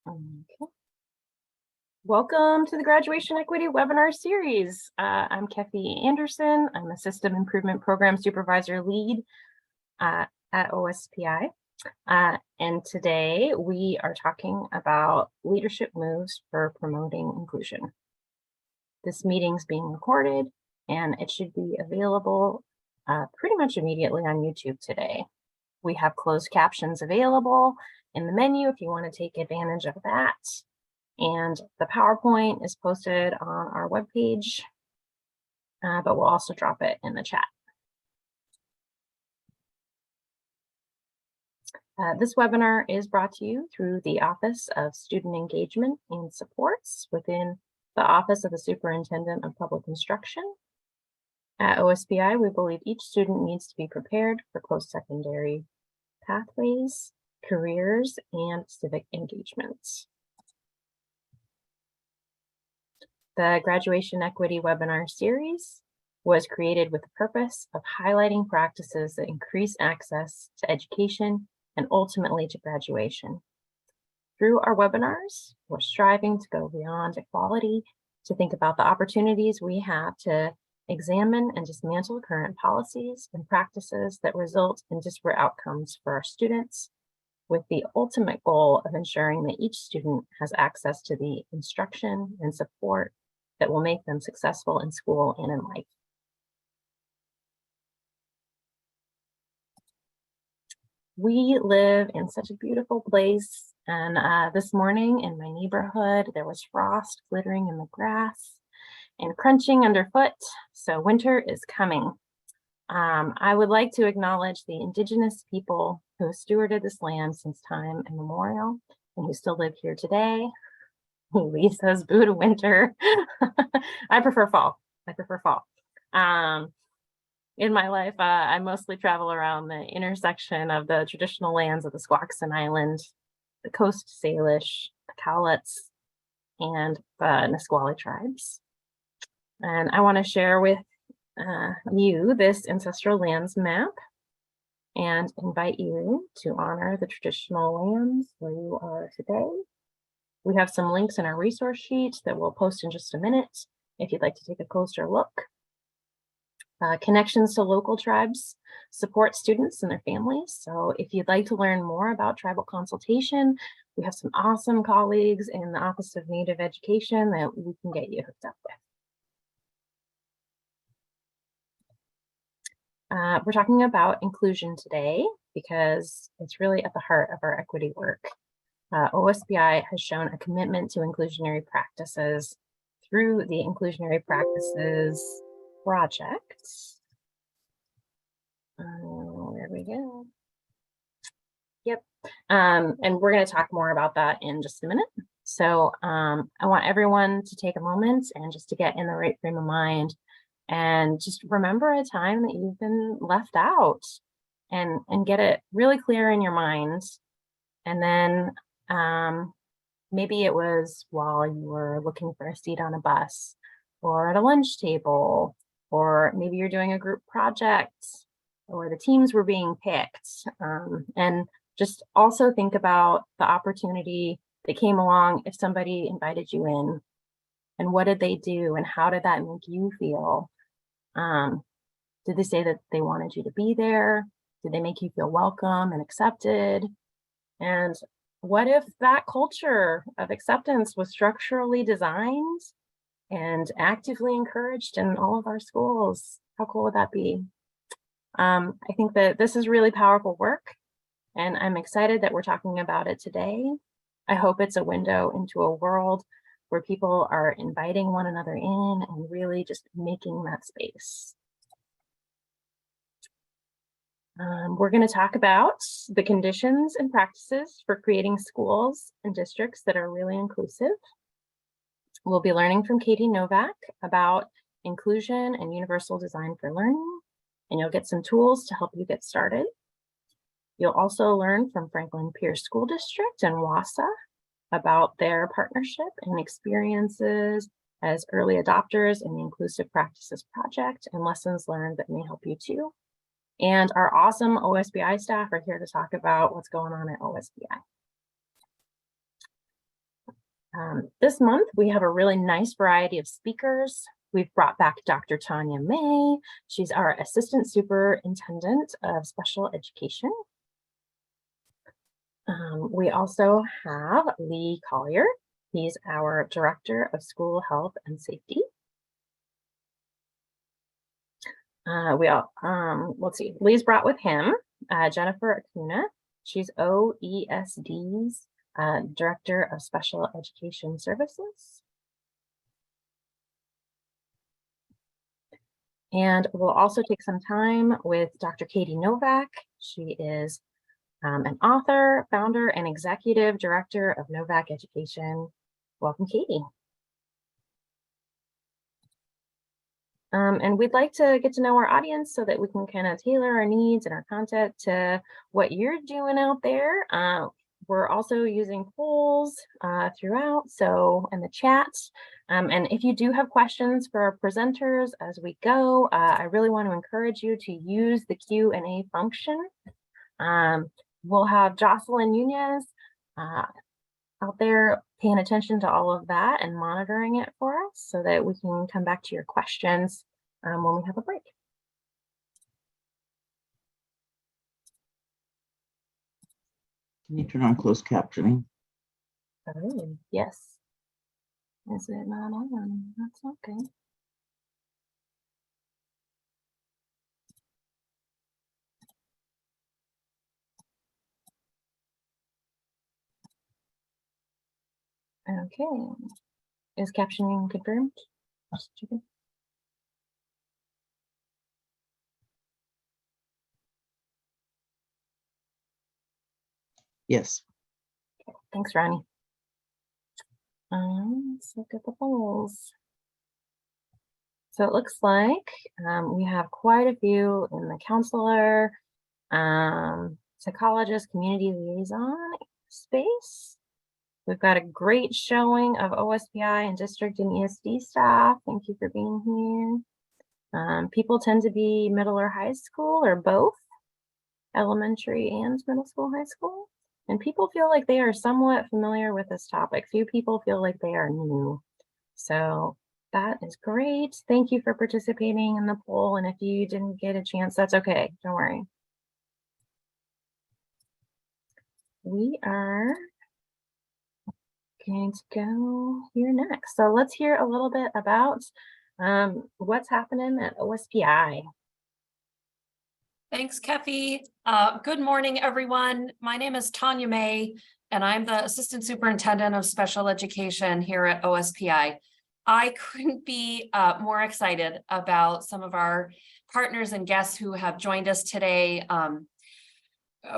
Okay. Welcome to the Graduation Equity Webinar Series. I'm Katie Anderson. I'm a System Improvement Program Supervisor Lead at OSPI. And today we are talking about leadership moves for promoting inclusion. This meeting's being recorded and it should be available pretty much immediately on YouTube today. We have closed captions available in the menu if you want to take advantage of that. And the PowerPoint is posted on our webpage, but we'll also drop it in the chat. This webinar is brought to you through the Office of Student Engagement and Supports within the Office of the Superintendent of Public Instruction. At OSPI, we believe each student needs to be prepared for post-secondary pathways, careers, and civic engagements. The Graduation Equity Webinar Series was created with the purpose of highlighting practices that increase access to education and ultimately to graduation. Through our webinars, we're striving to go beyond equality to think about the opportunities we have to examine and dismantle current policies and practices that result in disparate outcomes for our students, with the ultimate goal of ensuring that each student has access to the instruction and support that will make them successful in school and in life. We live in such a beautiful place, and this morning in my neighborhood, there was frost glittering in the grass and crunching underfoot, so winter is coming. I would like to acknowledge the Indigenous people who have stewarded this land since time immemorial and who still live here today. Lee says boo to winter. I prefer fall. In my life, I mostly travel around the intersection of the traditional lands of the Squaxin Island, the Coast Salish, the Cowlitz, and the Nisqually tribes. And I want to share with you this ancestral lands map and invite you to honor the traditional lands where you are today. We have some links in our resource sheet that we'll post in just a minute if you'd like to take a closer look. Connections to local tribes support students and their families. So if you'd like to learn more about tribal consultation, we have some awesome colleagues in the Office of Native Education that we can get you hooked up with. We're talking about inclusion today because it's really at the heart of our equity work. OSPI has shown a commitment to inclusionary practices through the Inclusionary Practices Project. There we go. Yep. And we're going to talk more about that in just a minute. So I want everyone to take a moment and just to get in the right frame of mind and just remember a time that you've been left out and get it really clear in your mind. And then maybe it was while you were looking for a seat on a bus or at a lunch table, or maybe you're doing a group project or the teams were being picked. And just also think about the opportunity that came along if somebody invited you in, and what did they do and how did that make you feel? Did they say that they wanted you to be there? Did they make you feel welcome and accepted? And what if that culture of acceptance was structurally designed and actively encouraged in all of our schools? How cool would that be? I think that this is really powerful work, and I'm excited that we're talking about it today. I hope it's a window into a world where people are inviting one another in and really just making that space. We're going to talk about the conditions and practices for creating schools and districts that are really inclusive. We'll be learning from Katie Novak about inclusion and universal design for learning, and you'll get some tools to help you get started. You'll also learn from Franklin Pierce School District and WASA about their partnership and experiences as early adopters in the Inclusive Practices Project and lessons learned that may help you too. And our awesome OSPI staff are here to talk about what's going on at OSPI. This month, we have a really nice variety of speakers. We've brought back Dr. Tania May. She's our Assistant Superintendent of Special Education. We also have Lee Collyer. He's our Director of School Health and Safety. Let's see, Lee's brought with him Jennifer Acuna. She's OESD's Director of Special Education Services. And we'll also take some time with Dr. Katie Novak. She is an author, founder, and executive director of Novak Education. Welcome, Katie. And we'd like to get to know our audience so that we can kind of tailor our needs and our content to what you're doing out there. We're also using polls throughout, so in the chat. And if you do have questions for our presenters as we go, I really want to encourage you to use the Q&A function. We'll have Jocelyn Nunez out there paying attention to all of that and monitoring it for us so that we can come back to your questions when we have a break. Can you turn on closed captioning? Oh, yes. Is it not on? That's okay. Okay. Is captioning confirmed? Yes. Okay. Thanks, Ronnie. Let's look at the polls. So it looks like we have quite a few in the counselor, psychologist, community liaison space. We've got a great showing of OSPI and district and ESD staff. Thank you for being here. People tend to be middle or high school or both, elementary and middle school, high school. And people feel like they are somewhat familiar with this topic. Few people feel like they are new. So that is great. Thank you for participating in the poll. And if you didn't get a chance, that's okay. Don't worry. We are going to go here next. So let's hear a little bit about what's happening at OSPI. Thanks, Kefi. Good morning, everyone. My name is Tania May, and I'm the Assistant Superintendent of Special Education here at OSPI. I couldn't be more excited about some of our partners and guests who have joined us today.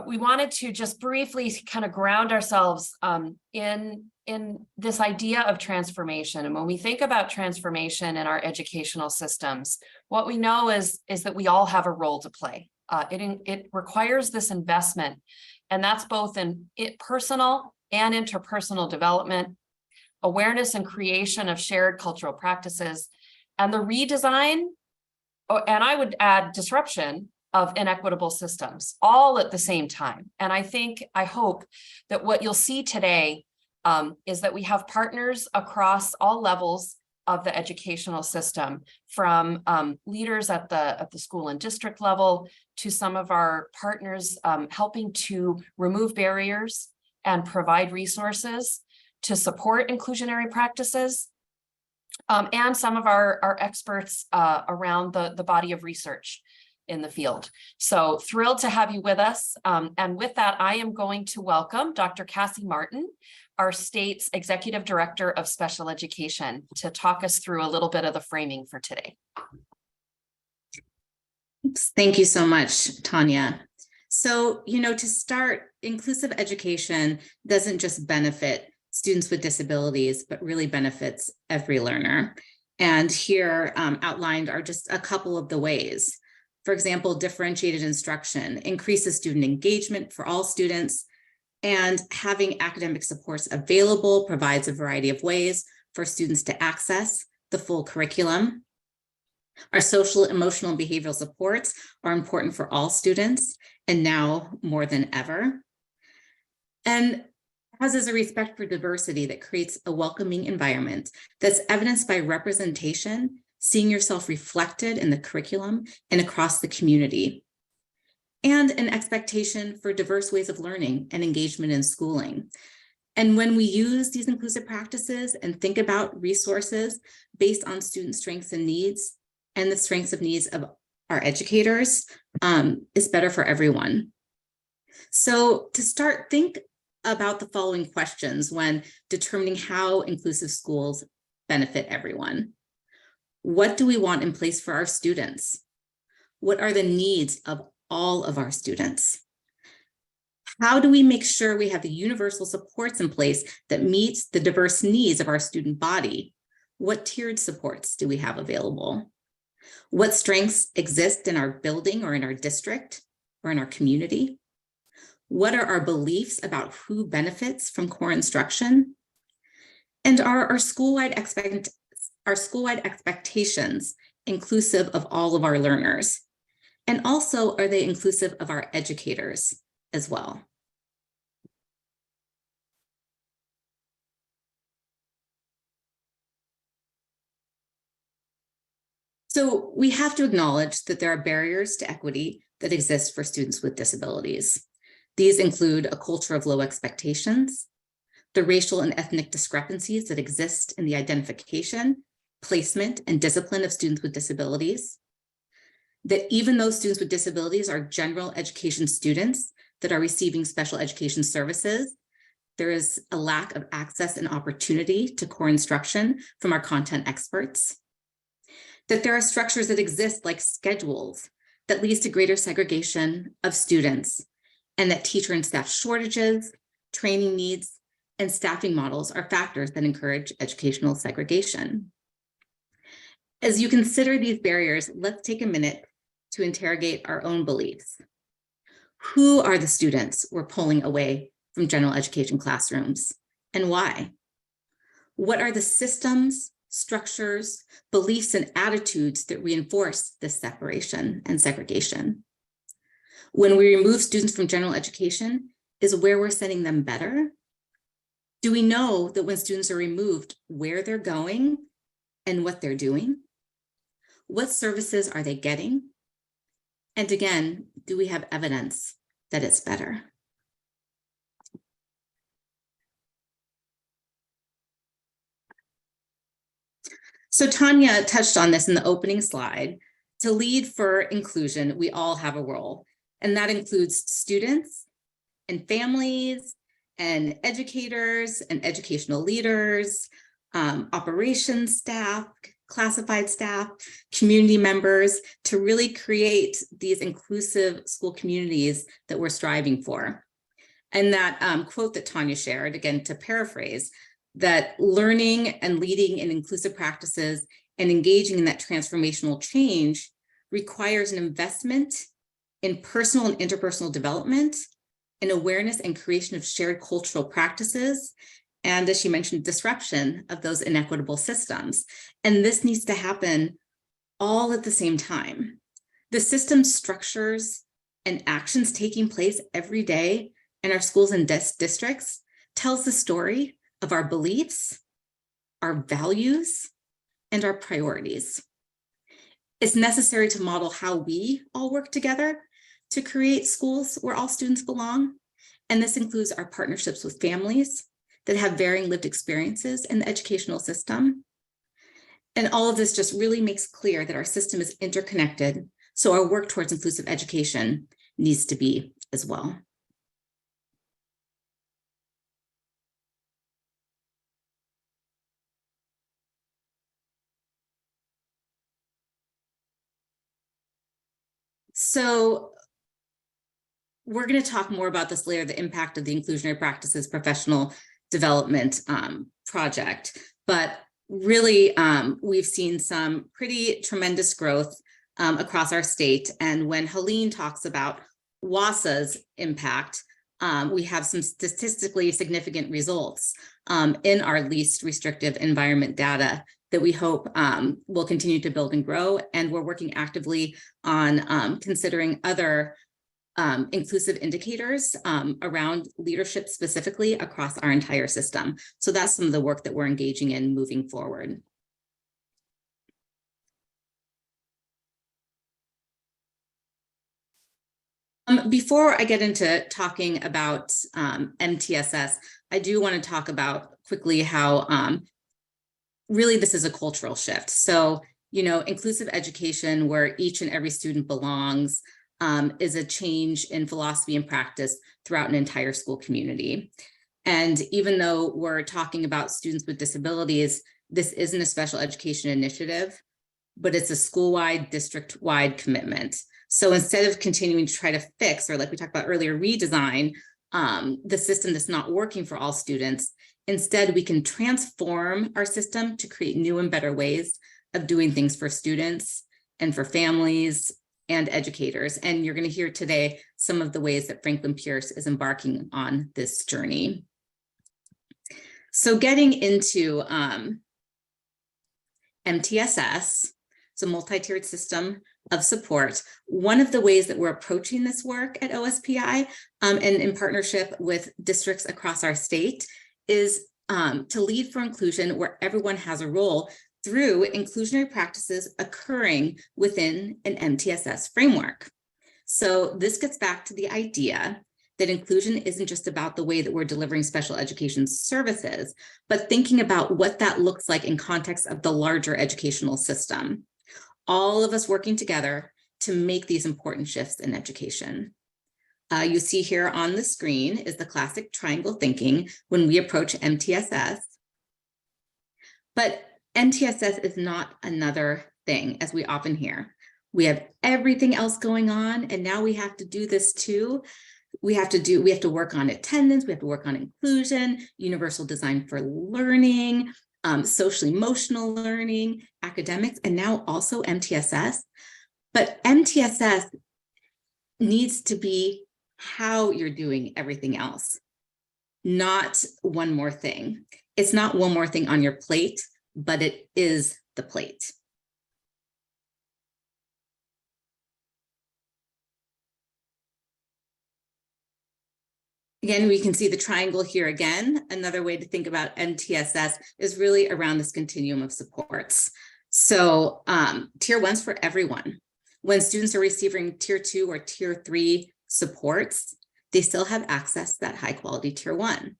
We wanted to just briefly kind of ground ourselves in this idea of transformation. And when we think about transformation in our educational systems, what we know is that we all have a role to play. It requires this investment, and that's both in personal and interpersonal development, awareness and creation of shared cultural practices, and the redesign, and I would add disruption of inequitable systems, all at the same time. And I hope that what you'll see today is that we have partners across all levels of the educational system, from leaders at the school and district level to some of our partners helping to remove barriers and provide resources to support inclusionary practices, and some of our experts around the body of research in the field. So thrilled to have you with us. And with that, I am going to welcome Dr. Cassie Martin, our state's Executive Director of Special Education, to talk us through a little bit of the framing for today. Thank you so much, Tania. So, to start, inclusive education doesn't just benefit students with disabilities, but really benefits every learner. And here outlined are just a couple of the ways. For example, differentiated instruction increases student engagement for all students, and having academic supports available provides a variety of ways for students to access the full curriculum. Our social, emotional, and behavioral supports are important for all students, and now more than ever. And as is a respect for diversity that creates a welcoming environment that's evidenced by representation, seeing yourself reflected in the curriculum and across the community, and an expectation for diverse ways of learning and engagement in schooling. And when we use these inclusive practices and think about resources based on student strengths and needs and the strengths of needs of our educators, it's better for everyone. So to start, think about the following questions when determining how inclusive schools benefit everyone. What do we want in place for our students? What are the needs of all of our students? How do we make sure we have the universal supports in place that meets the diverse needs of our student body? What tiered supports do we have available? What strengths exist in our building or in our district or in our community? What are our beliefs about who benefits from core instruction? And are our school-wide expectations inclusive of all of our learners? And also, are they inclusive of our educators as well? So we have to acknowledge that there are barriers to equity that exist for students with disabilities. These include a culture of low expectations, the racial and ethnic discrepancies that exist in the identification, placement, and discipline of students with disabilities, that even though students with disabilities are general education students that are receiving special education services, there is a lack of access and opportunity to core instruction from our content experts, that there are structures that exist like schedules that leads to greater segregation of students, and that teacher and staff shortages, training needs, and staffing models are factors that encourage educational segregation. As you consider these barriers, let's take a minute to interrogate our own beliefs. Who are the students we're pulling away from general education classrooms, and why? What are the systems, structures, beliefs, and attitudes that reinforce this separation and segregation? When we remove students from general education, is where we're sending them better? Do we know that when students are removed, where they're going and what they're doing? What services are they getting? And again, do we have evidence that it's better? So Tania touched on this in the opening slide. To lead for inclusion, we all have a role, and that includes students and families and educators and educational leaders, operations staff, classified staff, community members, to really create these inclusive school communities that we're striving for. And that quote that Tania shared, again, to paraphrase, that learning and leading in inclusive practices and engaging in that transformational change requires an investment in personal and interpersonal development, in awareness and creation of shared cultural practices, and as she mentioned, disruption of those inequitable systems. And this needs to happen all at the same time. The system structures and actions taking place every day in our schools and districts tells the story of our beliefs, our values, and our priorities. It's necessary to model how we all work together to create schools where all students belong. And this includes our partnerships with families that have varying lived experiences in the educational system. And all of this just really makes clear that our system is interconnected, so our work towards inclusive education needs to be as well. So we're going to talk more about this later, the impact of the Inclusionary Practices Professional Development Project. But really, we've seen some pretty tremendous growth across our state. And when Helene talks about WASA's impact, we have some statistically significant results in our least restrictive environment data that we hope will continue to build and grow. And we're working actively on considering other inclusive indicators around leadership specifically across our entire system. So that's some of the work that we're engaging in moving forward. Before I get into talking about MTSS, I do want to talk about quickly how really this is a cultural shift. So, you know, inclusive education where each and every student belongs is a change in philosophy and practice throughout an entire school community. And even though we're talking about students with disabilities, this isn't a special education initiative, but it's a school-wide, district-wide commitment. So instead of continuing to try to fix, or like we talked about earlier, redesign the system that's not working for all students, instead we can transform our system to create new and better ways of doing things for students and for families and educators. And you're going to hear today some of the ways that Franklin Pierce is embarking on this journey. So getting into MTSS, it's a multi-tiered system of support. One of the ways that we're approaching this work at OSPI and in partnership with districts across our state is to lead for inclusion where everyone has a role through inclusionary practices occurring within an MTSS framework. So this gets back to the idea that inclusion isn't just about the way that we're delivering special education services, but thinking about what that looks like in context of the larger educational system. All of us working together to make these important shifts in education. You see here on the screen is the classic triangle thinking when we approach MTSS. But MTSS is not another thing, as we often hear. We have everything else going on, and now we have to do this too. We have to work on attendance, we have to work on inclusion, universal design for learning, social emotional learning, academics, and now also MTSS. But MTSS needs to be how you're doing everything else, not one more thing. It's not one more thing on your plate, but it is the plate. Again, we can see the triangle here again. Another way to think about MTSS is really around this continuum of supports. So tier 1's for everyone. When students are receiving tier 2 or tier 3 supports, they still have access to that high quality tier 1.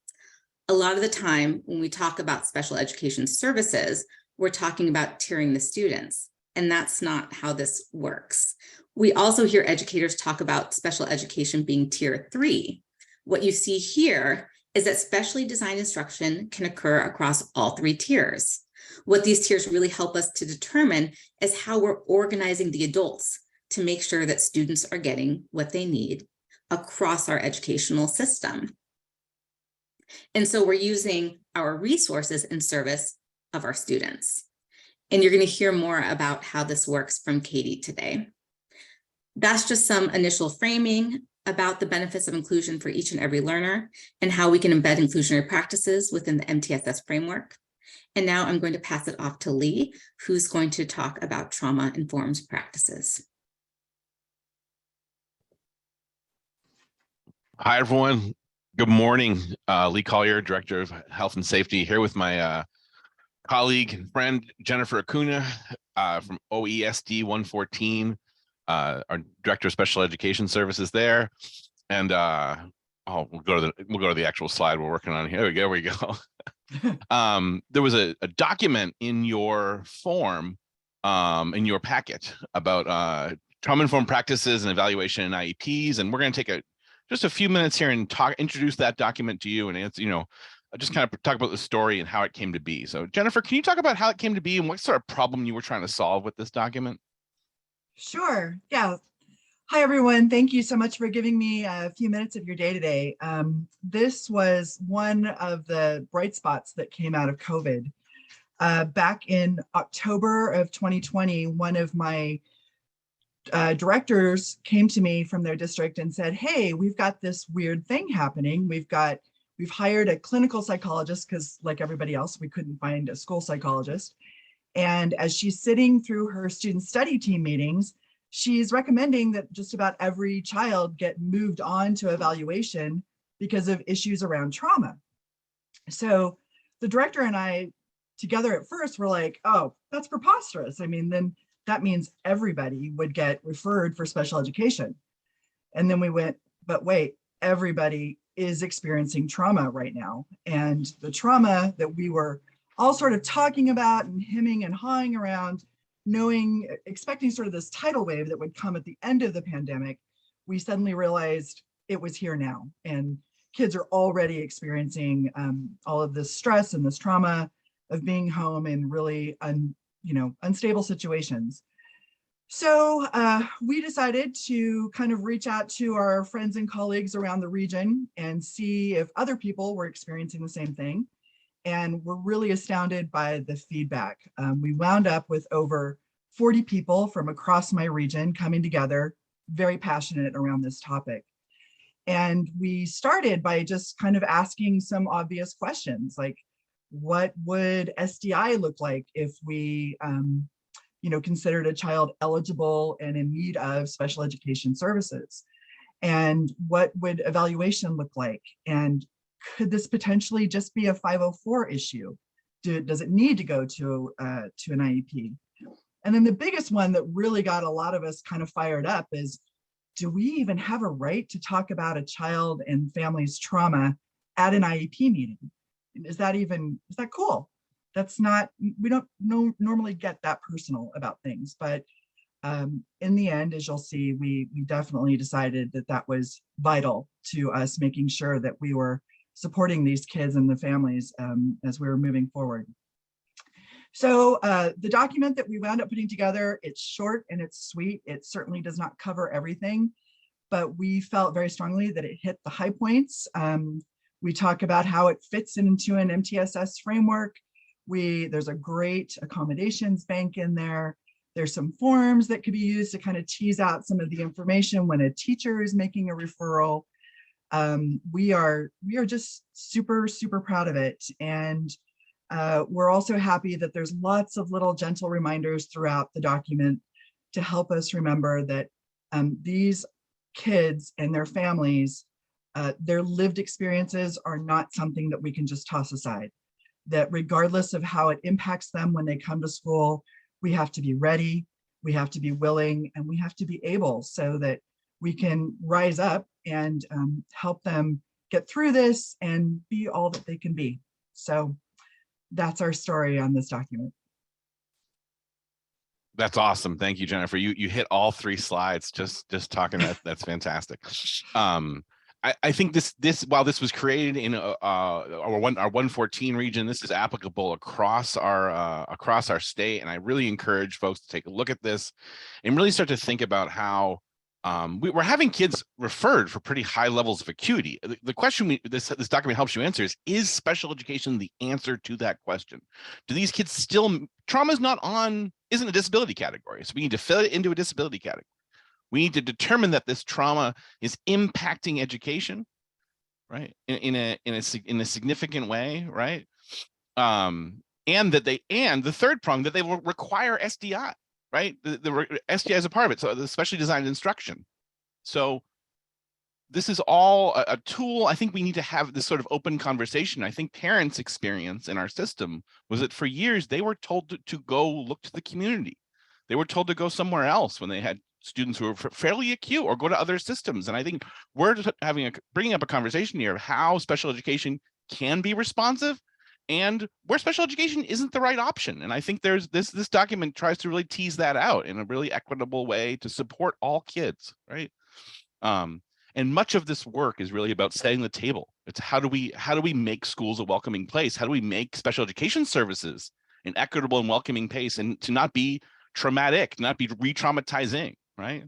A lot of the time when we talk about special education services, we're talking about tiering the students, and that's not how this works. We also hear educators talk about special education being tier 3. What you see here is that specially designed instruction can occur across all 3 tiers. What these tiers really help us to determine is how we're organizing the adults to make sure that students are getting what they need across our educational system. And so we're using our resources in service of our students. And you're going to hear more about how this works from Katie today. That's just some initial framing about the benefits of inclusion for each and every learner and how we can embed inclusionary practices within the MTSS framework. And now I'm going to pass it off to Lee, who's going to talk about trauma-informed practices. Hi, everyone. Good morning. Lee Collyer, Director of Health and Safety, here with my colleague and friend, Jennifer Acuna from OESD 114, our Director of Special Education Services there. And we'll go to the actual slide we're working on here. There we go. There was a document in your form, in your packet about trauma-informed practices and evaluation in IEPs. And we're going to take just a few minutes here and introduce that document to you and answer, just kind of talk about the story and how it came to be. So Jennifer, can you talk about how it came to be and what sort of problem you were trying to solve with this document? Sure. Yeah. Hi, everyone. Thank you so much for giving me a few minutes of your day today. This was one of the bright spots that came out of COVID. Back in October of 2020, one of my directors came to me from their district and said, hey, we've got this weird thing happening. We've hired a clinical psychologist because, like everybody else, we couldn't find a school psychologist. And as she's sitting through her student study team meetings, she's recommending that just about every child get moved on to evaluation because of issues around trauma. So the director and I together at first were like, oh, that's preposterous. I mean, then that means everybody would get referred for special education. And then we went, but wait, everybody is experiencing trauma right now. And the trauma that we were all sort of talking about and hemming and hawing around, knowing, expecting sort of this tidal wave that would come at the end of the pandemic, we suddenly realized it was here now. And kids are already experiencing all of this stress and this trauma of being home in really unstable situations. So we decided to kind of reach out to our friends and colleagues around the region and see if other people were experiencing the same thing. And we're really astounded by the feedback. We wound up with over 40 people from across my region coming together, very passionate around this topic. And we started by just kind of asking some obvious questions, like, what would SDI look like if we considered a child eligible and in need of special education services? And what would evaluation look like? And could this potentially just be a 504 issue? Does it need to go to an IEP? And then the biggest one that really got a lot of us kind of fired up is, do we even have a right to talk about a child and family's trauma at an IEP meeting? Is that cool? That's not, we don't normally get that personal about things, but in the end, as you'll see, we definitely decided that that was vital to us making sure that we were supporting these kids and the families as we were moving forward. So the document that we wound up putting together, it's short and it's sweet. It certainly does not cover everything, but we felt very strongly that it hit the high points. We talk about how it fits into an MTSS framework. There's a great accommodations bank in there. There's some forms that could be used to kind of tease out some of the information when a teacher is making a referral. We are just super, super proud of it. And we're also happy that there's lots of little gentle reminders throughout the document to help us remember that these kids and their families, their lived experiences are not something that we can just toss aside. That regardless of how it impacts them when they come to school, we have to be ready, we have to be willing, and we have to be able so that we can rise up and help them get through this and be all that they can be. So that's our story on this document. That's awesome. Thank you, Jennifer. You hit all 3 slides just talking. That's fantastic. I think this while this was created in our 114 region, this is applicable across our state, and I really encourage folks to take a look at this and really start to think about how we're having kids referred for pretty high levels of acuity. The question this document helps you answer is special education the answer to that question? Do these kids still, trauma isn't a disability category, so we need to fill it into a disability category. We need to determine that this trauma is impacting education, right, in a significant way, right, and the third prong, that they will require SDI, right? The SDI is a part of it, so the specially designed instruction. So this is all a tool. I think we need to have this sort of open conversation. I think parents' experience in our system was that for years they were told to go look to the community. They were told to go somewhere else when they had students who are fairly acute, or go to other systems. And I think we're just bringing up a conversation here of how special education can be responsive and where special education isn't the right option. And I think there's this document tries to really tease that out in a really equitable way to support all kids, right? And much of this work is really about setting the table. It's how do we make schools a welcoming place? How do we make special education services an equitable and welcoming place, and to not be traumatic, not be re-traumatizing, right?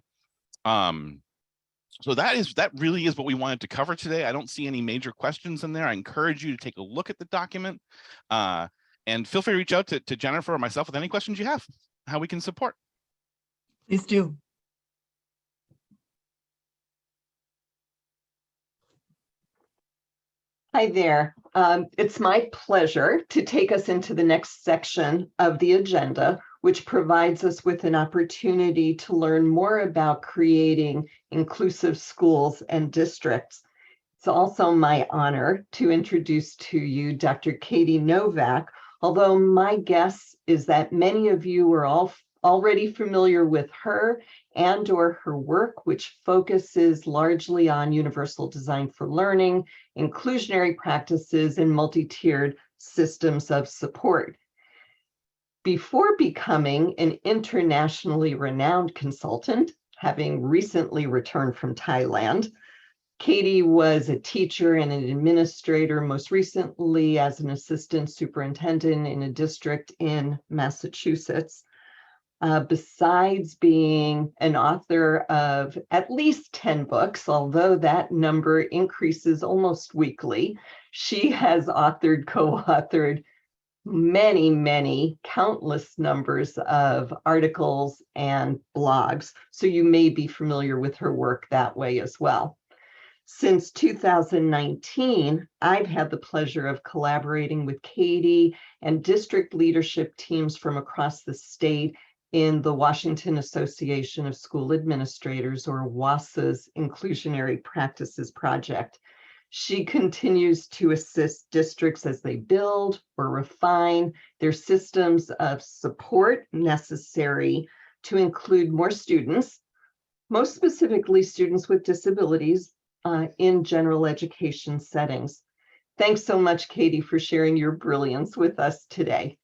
So that really is what we wanted to cover today. I don't see any major questions in there. I encourage you to take a look at the document, and feel free to reach out to Jennifer or myself with any questions you have, how we can support. Please do. Hi there. It's my pleasure to take us into the next section of the agenda, which provides us with an opportunity to learn more about creating inclusive schools and districts. It's also my honor to introduce to you Dr. Katie Novak, although my guess is that many of you are already familiar with her and or her work, which focuses largely on universal design for learning, inclusionary practices, and multi-tiered systems of support. Before becoming an internationally renowned consultant, having recently returned from Thailand, Katie was a teacher and an administrator, most recently as an assistant superintendent in a district in Massachusetts. Besides being an author of at least 10 books, although that number increases almost weekly, she has co-authored many, countless numbers of articles and blogs. So you may be familiar with her work that way as well. Since 2019, I've had the pleasure of collaborating with Katie and district leadership teams from across the state in the Washington Association of School Administrators, or WASA's Inclusionary Practices Project. She continues to assist districts as they build or refine their systems of support necessary to include more students, most specifically students with disabilities, in general education settings. Thanks so much, Katie, for sharing your brilliance with us today.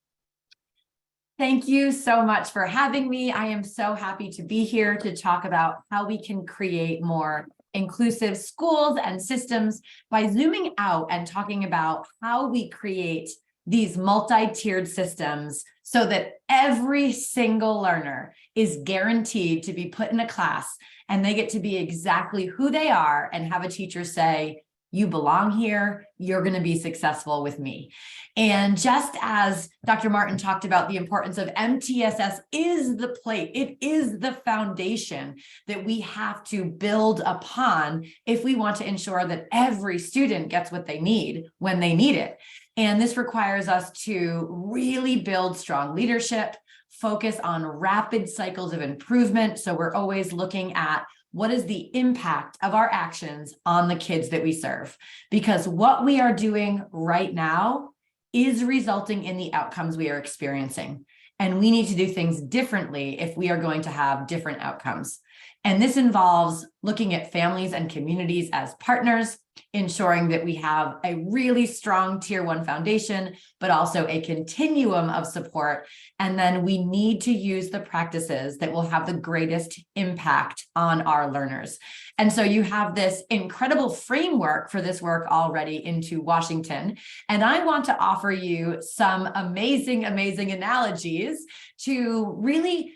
Thank you so much for having me. I am so happy to be here to talk about how we can create more inclusive schools and systems by zooming out and talking about how we create these multi-tiered systems so that every single learner is guaranteed to be put in a class and they get to be exactly who they are and have a teacher say, you belong here, you're going to be successful with me. And just as Dr. Martin talked about the importance of MTSS is the plate, it is the foundation that we have to build upon if we want to ensure that every student gets what they need when they need it. And this requires us to really build strong leadership, focus on rapid cycles of improvement. So we're always looking at what is the impact of our actions on the kids that we serve? Because what we are doing right now is resulting in the outcomes we are experiencing. And we need to do things differently if we are going to have different outcomes. And this involves looking at families and communities as partners, ensuring that we have a really strong tier 1 foundation, but also a continuum of support. And then we need to use the practices that will have the greatest impact on our learners. And so you have this incredible framework for this work already into Washington. And I want to offer you some amazing analogies to really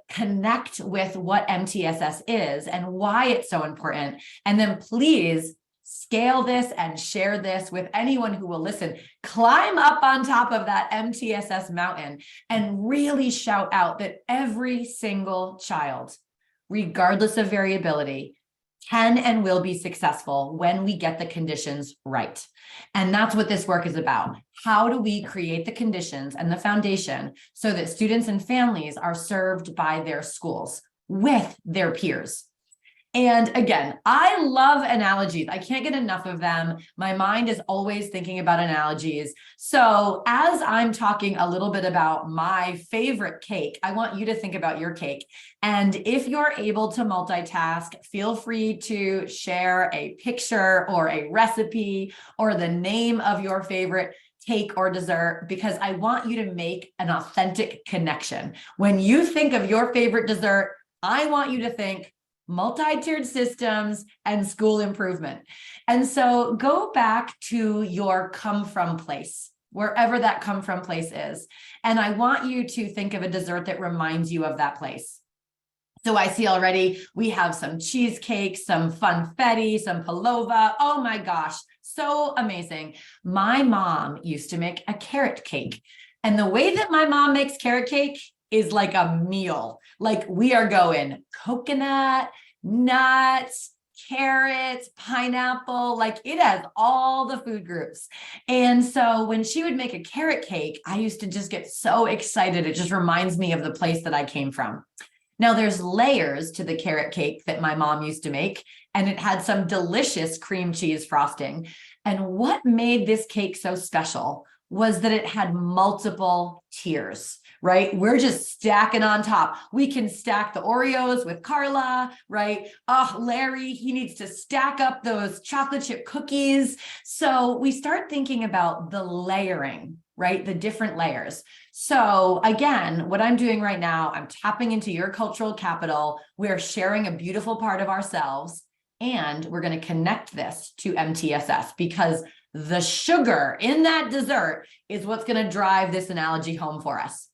connect with what MTSS is and why it's so important. And then please scale this and share this with anyone who will listen. Climb up on top of that MTSS mountain and really shout out that every single child, regardless of variability, can and will be successful when we get the conditions right. And that's what this work is about. How do we create the conditions and the foundation so that students and families are served by their schools with their peers? And again, I love analogies. I can't get enough of them. My mind is always thinking about analogies. So as I'm talking a little bit about my favorite cake, I want you to think about your cake. And if you're able to multitask, feel free to share a picture or a recipe or the name of your favorite cake or dessert, because I want you to make an authentic connection. When you think of your favorite dessert, I want you to think multi-tiered systems and school improvement. And so go back to your come from place, wherever that come from place is. And I want you to think of a dessert that reminds you of that place. So I see already we have some cheesecake, some funfetti, some pavlova. Oh my gosh, so amazing. My mom used to make a carrot cake. And the way that my mom makes carrot cake is like a meal. Like we are going coconut, nuts, carrots, pineapple, like it has all the food groups. And so when she would make a carrot cake, I used to just get so excited. It just reminds me of the place that I came from. Now there's layers to the carrot cake that my mom used to make, and it had some delicious cream cheese frosting. And what made this cake so special was that it had multiple tiers, right? We're just stacking on top. We can stack the Oreos with Carla, right? Oh, Larry, he needs to stack up those chocolate chip cookies. So we start thinking about the layering, right? The different layers. So again, what I'm doing right now, I'm tapping into your cultural capital. We're sharing a beautiful part of ourselves, and we're going to connect this to MTSS because the sugar in that dessert is what's going to drive this analogy home for us.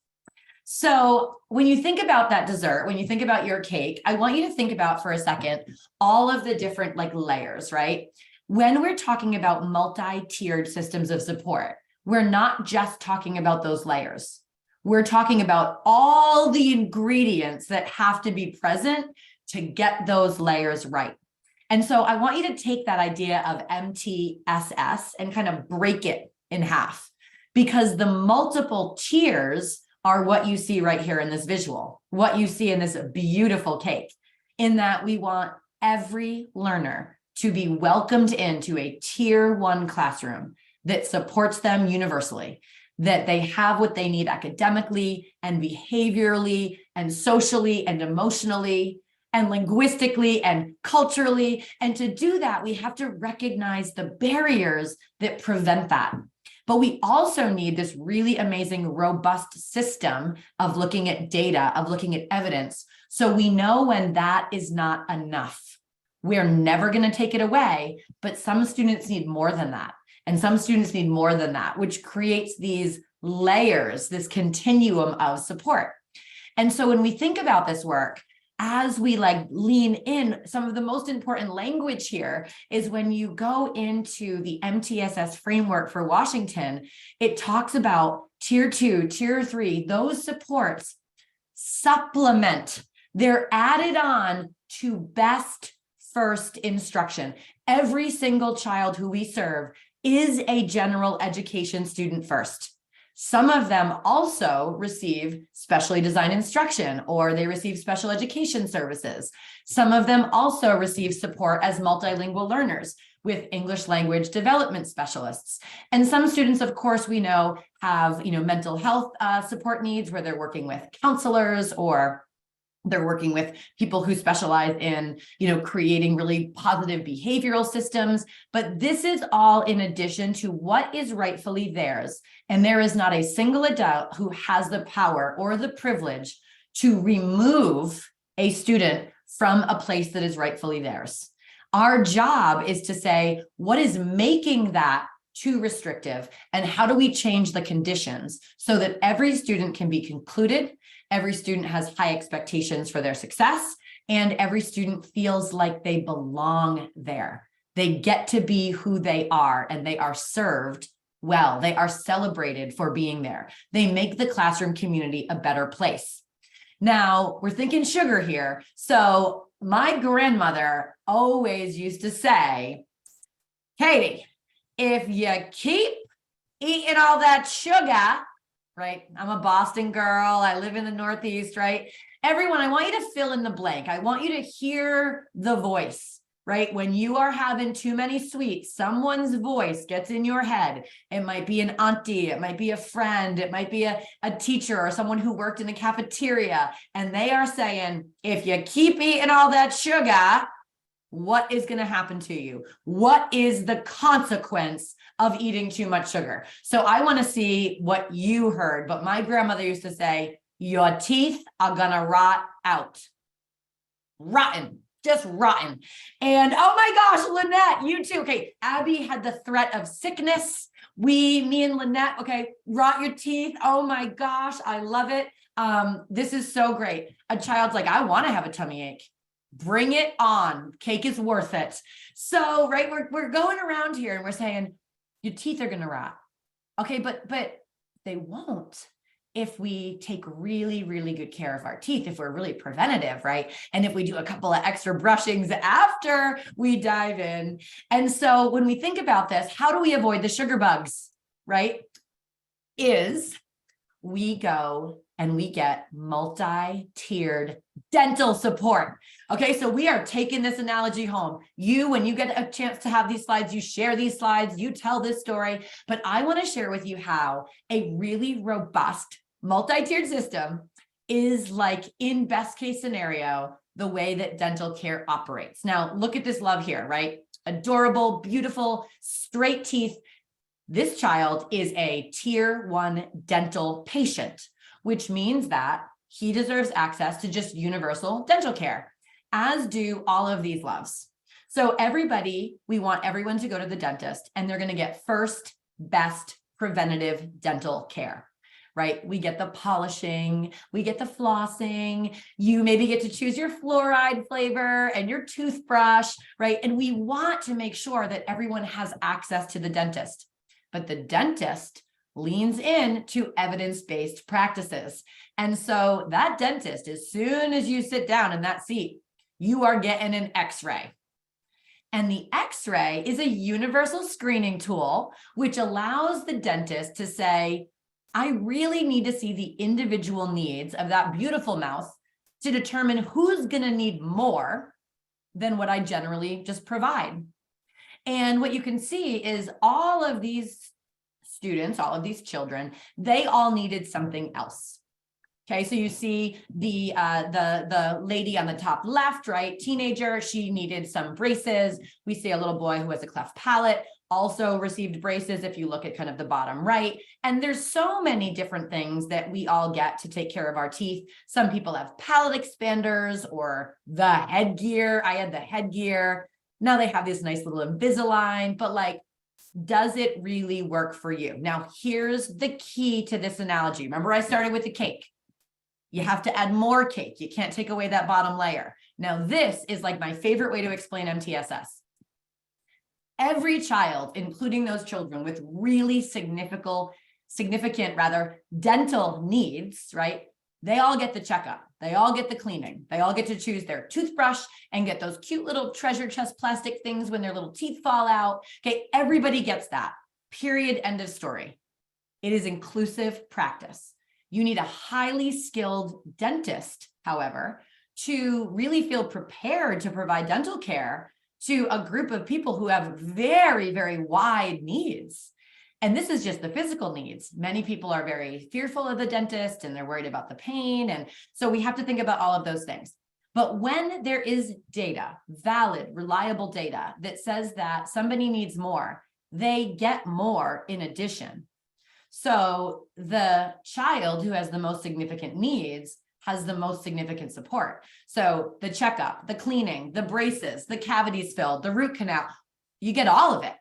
So when you think about that dessert, when you think about your cake, I want you to think about for a second, all of the different like layers, right? When we're talking about multi-tiered systems of support, we're not just talking about those layers. We're talking about all the ingredients that have to be present to get those layers right. And so I want you to take that idea of MTSS and kind of break it in half, because the multiple tiers are what you see right here in this visual, what you see in this beautiful cake, in that we want every learner to be welcomed into a tier 1 classroom that supports them universally, that they have what they need academically and behaviorally and socially and emotionally and linguistically and culturally. And to do that, we have to recognize the barriers that prevent that. But we also need this really amazing, robust system of looking at data, of looking at evidence. So we know when that is not enough. We're never going to take it away, but some students need more than that. And some students need more than that, which creates these layers, this continuum of support. And so when we think about this work, as we like lean in, some of the most important language here is when you go into the MTSS framework for Washington, it talks about tier 2, tier 3, those supports supplement. They're added on to best first instruction. Every single child who we serve is a general education student first. Some of them also receive specially designed instruction, or they receive special education services. Some of them also receive support as multilingual learners with English language development specialists. And some students, of course, we know have, mental health support needs where they're working with counselors, or they're working with people who specialize in, creating really positive behavioral systems. But this is all in addition to what is rightfully theirs. And there is not a single adult who has the power or the privilege to remove a student from a place that is rightfully theirs. Our job is to say, what is making that too restrictive? And how do we change the conditions so that every student can be concluded? Every student has high expectations for their success, and every student feels like they belong there. They get to be who they are, and they are served well. They are celebrated for being there. They make the classroom community a better place. Now, we're thinking sugar here. So my grandmother always used to say, Katie, if you keep eating all that sugar, right? I'm a Boston girl. I live in the Northeast, right? Everyone, I want you to fill in the blank. I want you to hear the voice, right? When you are having too many sweets, someone's voice gets in your head. It might be an auntie, it might be a friend, it might be a teacher or someone who worked in a cafeteria. And they are saying, if you keep eating all that sugar, what is going to happen to you? What is the consequence of eating too much sugar? So I want to see what you heard, but my grandmother used to say, your teeth are going to rot out. Rotten, just rotten. And oh my gosh, Lynette, you too. Okay, Abby had the threat of sickness. Me and Lynette, okay, rot your teeth. Oh my gosh, I love it. This is so great. A child's like, I want to have a tummy ache. Bring it on. Cake is worth it. So, right, we're going around here and we're saying your teeth are going to rot. Okay, but they won't if we take really, really good care of our teeth, if we're really preventative, right? And if we do a couple of extra brushings after we dive in. And so when we think about this, how do we avoid the sugar bugs, right? Is we go and we get multi-tiered dental support. Okay, so we are taking this analogy home. You, when you get a chance to have these slides, you share these slides, you tell this story, but I want to share with you how a really robust multi-tiered system is like, in best case scenario, the way that dental care operates. Now, look at this love here, right? Adorable, beautiful, straight teeth. This child is a tier 1 dental patient, which means that he deserves access to just universal dental care, as do all of these loves. So everybody, we want everyone to go to the dentist, and they're going to get first best preventative dental care, right? We get the polishing, we get the flossing, you maybe get to choose your fluoride flavor and your toothbrush, right? And we want to make sure that everyone has access to the dentist. But the dentist leans in to evidence-based practices. And so that dentist, as soon as you sit down in that seat, you are getting an X-ray. And the X-ray is a universal screening tool, which allows the dentist to say, I really need to see the individual needs of that beautiful mouth to determine who's going to need more than what I generally just provide. And what you can see is all of these students, all of these children, they all needed something else. Okay, so you see the lady on the top left, right, teenager, she needed some braces. We see a little boy who has a cleft palate, also received braces if you look at kind of the bottom right. And there's so many different things that we all get to take care of our teeth. Some people have palate expanders or the headgear. I had the headgear. Now they have this nice little Invisalign, but like, does it really work for you? Now, here's the key to this analogy. Remember, I started with the cake. You have to add more cake. You can't take away that bottom layer. Now, this is like my favorite way to explain MTSS. Every child, including those children with really significant dental needs, right? They all get the checkup. They all get the cleaning. They all get to choose their toothbrush and get those cute little treasure chest plastic things when their little teeth fall out. Okay, everybody gets that. Period. End of story. It is inclusive practice. You need a highly skilled dentist, however, to really feel prepared to provide dental care to a group of people who have very, very wide needs. And this is just the physical needs. Many people are very fearful of the dentist and they're worried about the pain. And so we have to think about all of those things. But when there is data, valid, reliable data that says that somebody needs more, they get more in addition. So the child who has the most significant needs has the most significant support. So the checkup, the cleaning, the braces, the cavities filled, the root canal, you get all of it.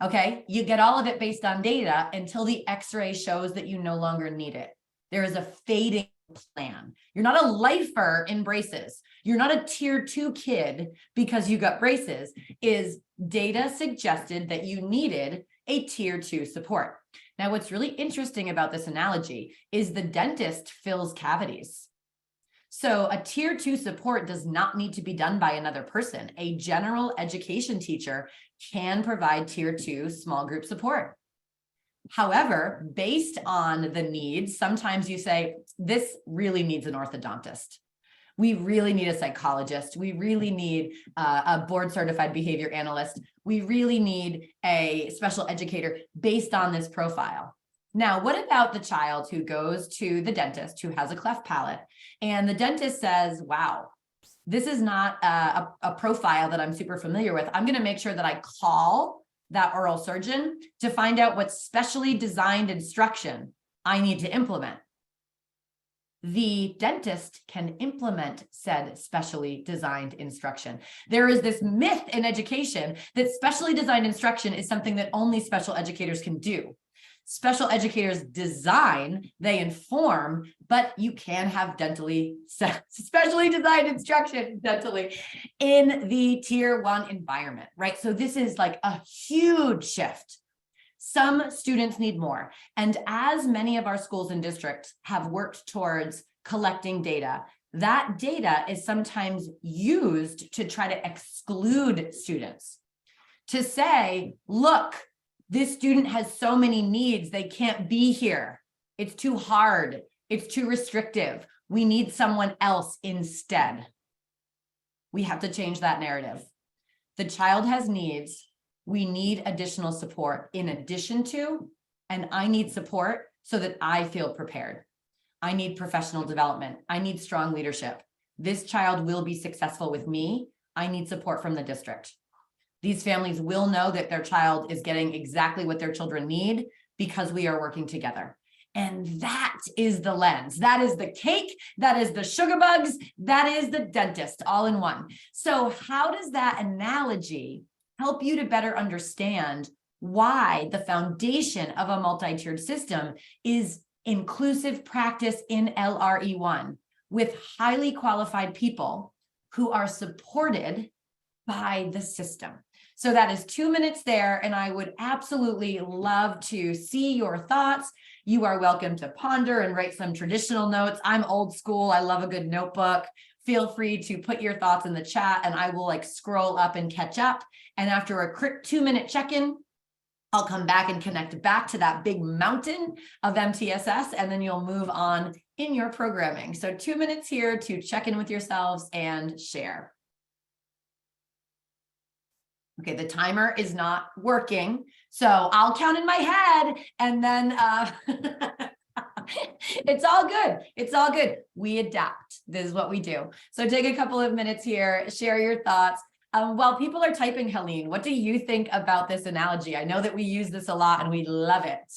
Okay, you get all of it based on data until the X-ray shows that you no longer need it. There is a fading plan. You're not a lifer in braces. You're not a tier 2 kid because you got braces. Is data suggested that you needed a tier 2 support. Now, what's really interesting about this analogy is the dentist fills cavities. So a tier 2 support does not need to be done by another person. A general education teacher can provide tier 2 small group support. However, based on the needs, sometimes you say, this really needs an orthodontist. We really need a psychologist. We really need a board certified behavior analyst. We really need a special educator based on this profile. Now, what about the child who goes to the dentist who has a cleft palate and the dentist says, wow, this is not a profile that I'm super familiar with. I'm going to make sure that I call that oral surgeon to find out what specially designed instruction I need to implement. The dentist can implement said specially designed instruction. There is this myth in education that specially designed instruction is something that only special educators can do. Special educators design, they inform, but you can have specially designed instruction dentally in the tier 1 environment, right? So this is like a huge shift. Some students need more. And as many of our schools and districts have worked towards collecting data, that data is sometimes used to try to exclude students. To say, look, this student has so many needs, they can't be here. It's too hard. It's too restrictive. We need someone else instead. We have to change that narrative. The child has needs. We need additional support in addition to, and I need support so that I feel prepared. I need professional development. I need strong leadership. This child will be successful with me. I need support from the district. These families will know that their child is getting exactly what their children need because we are working together. And that is the lens. That is the cake. That is the sugar bugs. That is the dentist all in one. So how does that analogy help you to better understand why the foundation of a multi-tiered system is inclusive practice in LRE1 with highly qualified people who are supported by the system? So that is 2 minutes there, and I would absolutely love to see your thoughts. You are welcome to ponder and write some traditional notes. I'm old school. I love a good notebook. Feel free to put your thoughts in the chat and I will scroll up and catch up. And after a quick 2-minute check-in, I'll come back and connect back to that big mountain of MTSS, and then you'll move on in your programming. So 2 minutes here to check in with yourselves and share. Okay, the timer is not working, so I'll count in my head and then it's all good. It's all good. We adapt. This is what we do. So take a couple of minutes here, share your thoughts. While people are typing, Helene, what do you think about this analogy? I know that we use this a lot and we love it.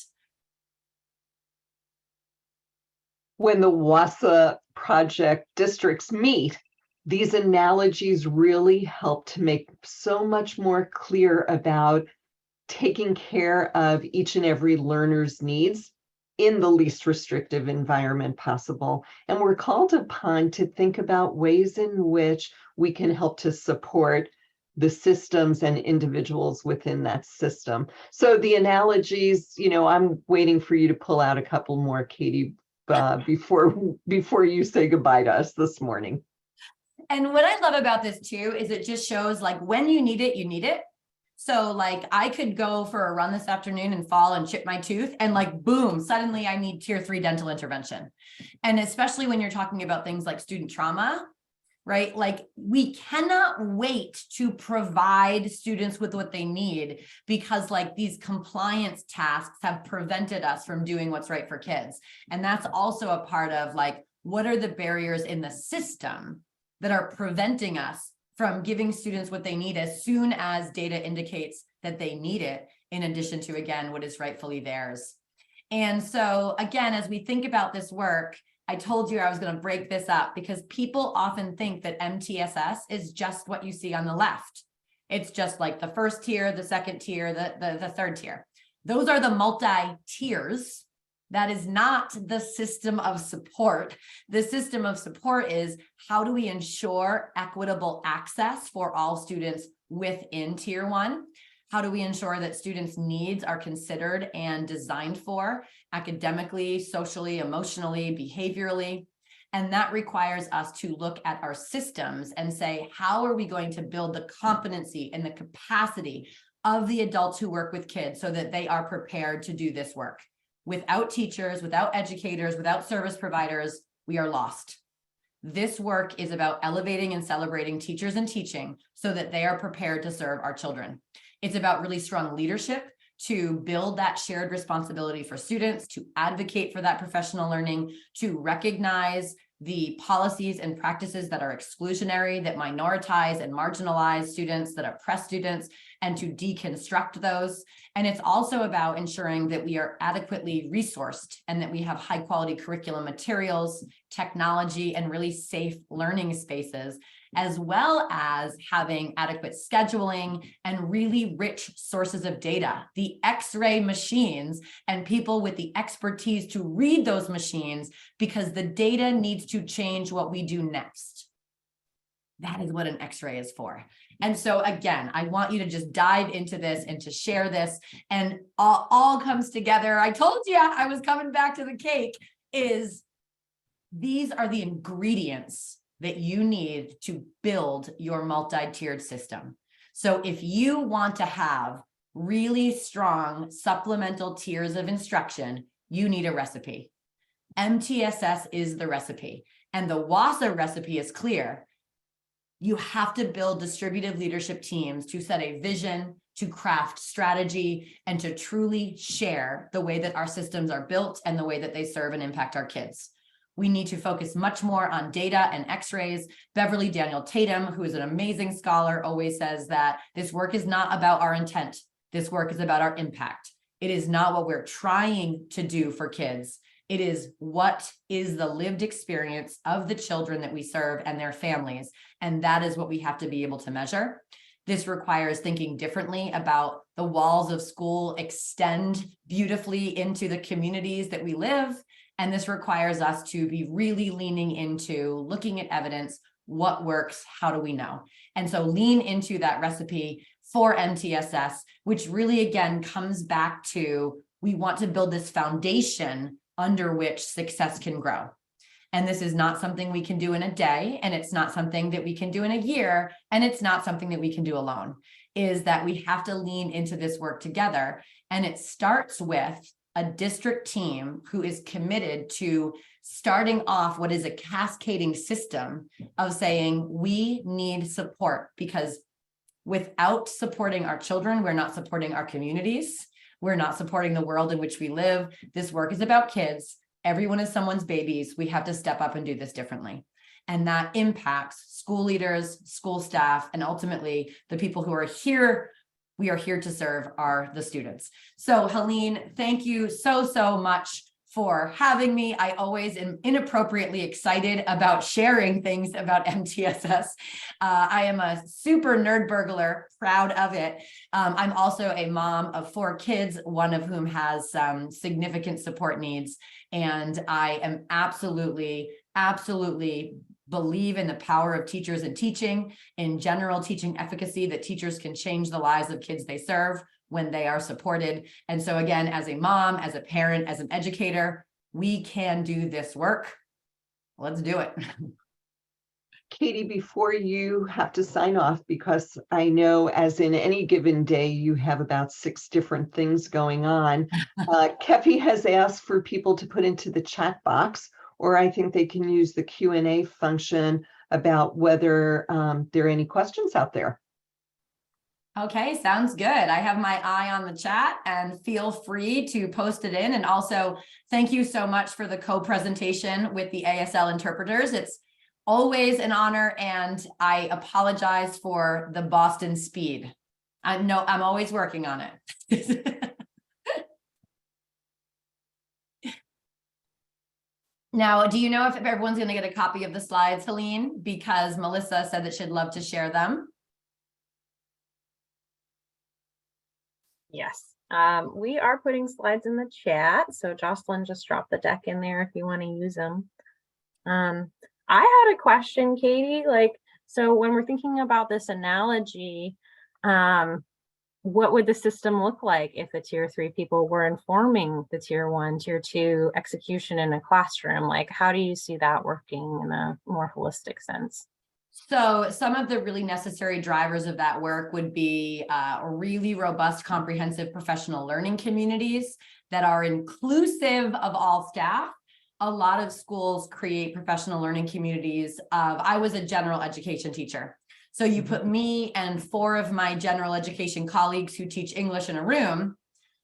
When the WASA project districts meet, these analogies really help to make so much more clear about taking care of each and every learner's needs in the least restrictive environment possible. And we're called upon to think about ways in which we can help to support the systems and individuals within that system. So the analogies, I'm waiting for you to pull out a couple more, Katie, before you say goodbye to us this morning. And what I love about this too is it just shows when you need it, you need it. So I could go for a run this afternoon and fall and chip my tooth and boom, suddenly I need tier 3 dental intervention. And especially when you're talking about things like student trauma, right? We cannot wait to provide students with what they need because these compliance tasks have prevented us from doing what's right for kids. And that's also a part of what are the barriers in the system that are preventing us from giving students what they need as soon as data indicates that they need it, in addition to, again, what is rightfully theirs. And so, again, as we think about this work, I told you I was going to break this up because people often think that MTSS is just what you see on the left. It's just the first tier, the second tier, the third tier. Those are the multi-tiers. That is not the system of support. The system of support is how do we ensure equitable access for all students within tier 1? How do we ensure that students' needs are considered and designed for academically, socially, emotionally, behaviorally? And that requires us to look at our systems and say, how are we going to build the competency and the capacity of the adults who work with kids so that they are prepared to do this work? Without teachers, without educators, without service providers, we are lost. This work is about elevating and celebrating teachers and teaching so that they are prepared to serve our children. It's about really strong leadership to build that shared responsibility for students, to advocate for that professional learning, to recognize the policies and practices that are exclusionary, that minoritize and marginalize students, that oppress students, and to deconstruct those. And it's also about ensuring that we are adequately resourced and that we have high quality curriculum materials, technology, and really safe learning spaces, as well as having adequate scheduling and really rich sources of data, the X-ray machines and people with the expertise to read those machines, because the data needs to change what we do next. That is what an X-ray is for. And so again, I want you to just dive into this and to share this, and all comes together. I told you I was coming back to the cake. Is these are the ingredients that you need to build your multi-tiered system. So if you want to have really strong supplemental tiers of instruction, you need a recipe. MTSS is the recipe, and the WASA recipe is clear. You have to build distributed leadership teams to set a vision, to craft strategy, and to truly share the way that our systems are built and the way that they serve and impact our kids. We need to focus much more on data and x-rays. Beverly Daniel Tatum, who is an amazing scholar, always says that this work is not about our intent. This work is about our impact. It is not what we're trying to do for kids. It is what is the lived experience of the children that we serve and their families. And that is what we have to be able to measure. This requires thinking differently about the walls of school extend beautifully into the communities that we live. And this requires us to be really leaning into looking at evidence, what works, how do we know? And so lean into that recipe for MTSS, which really, again, comes back to, we want to build this foundation under which success can grow. And this is not something we can do in a day, and it's not something that we can do in a year, and it's not something that we can do alone, is that we have to lean into this work together. And it starts with a district team who is committed to starting off what is a cascading system of saying, we need support, because without supporting our children, we're not supporting our communities. We're not supporting the world in which we live. This work is about kids. Everyone is someone's babies. We have to step up and do this differently. And that impacts school leaders, school staff, and ultimately the people who are here. We are here to serve are the students. So Helene, thank you so much for having me. I always am inappropriately excited about sharing things about MTSS. I am a super nerd burglar, proud of it. I'm also a mom of 4 kids, one of whom has some significant support needs. And I am absolutely believe in the power of teachers and teaching, in general teaching efficacy, that teachers can change the lives of kids they serve when they are supported. And so again, as a mom, as a parent, as an educator, we can do this work. Let's do it. Katie, before you have to sign off, because I know as in any given day, you have about 6 different things going on. Kefi has asked for people to put into the chat box, or I think they can use the Q&A function about whether there are any questions out there. Okay, sounds good. I have my eye on the chat, and feel free to post it in. And also, thank you so much for the co-presentation with the ASL interpreters. It's always an honor, and I apologize for the Boston speed. I'm always working on it. Now, do you know if everyone's going to get a copy of the slides, Helene? Because Melissa said that she'd love to share them. Yes, we are putting slides in the chat. So Jocelyn just dropped the deck in there if you want to use them. I had a question, Katie, so when we're thinking about this analogy, what would the system look like if the tier 3 people were informing the tier 1, tier 2 execution in a classroom? How do you see that working in a more holistic sense? So some of the really necessary drivers of that work would be really robust, comprehensive professional learning communities that are inclusive of all staff. A lot of schools create professional learning communities I was a general education teacher. So you put me and 4 of my general education colleagues who teach English in a room,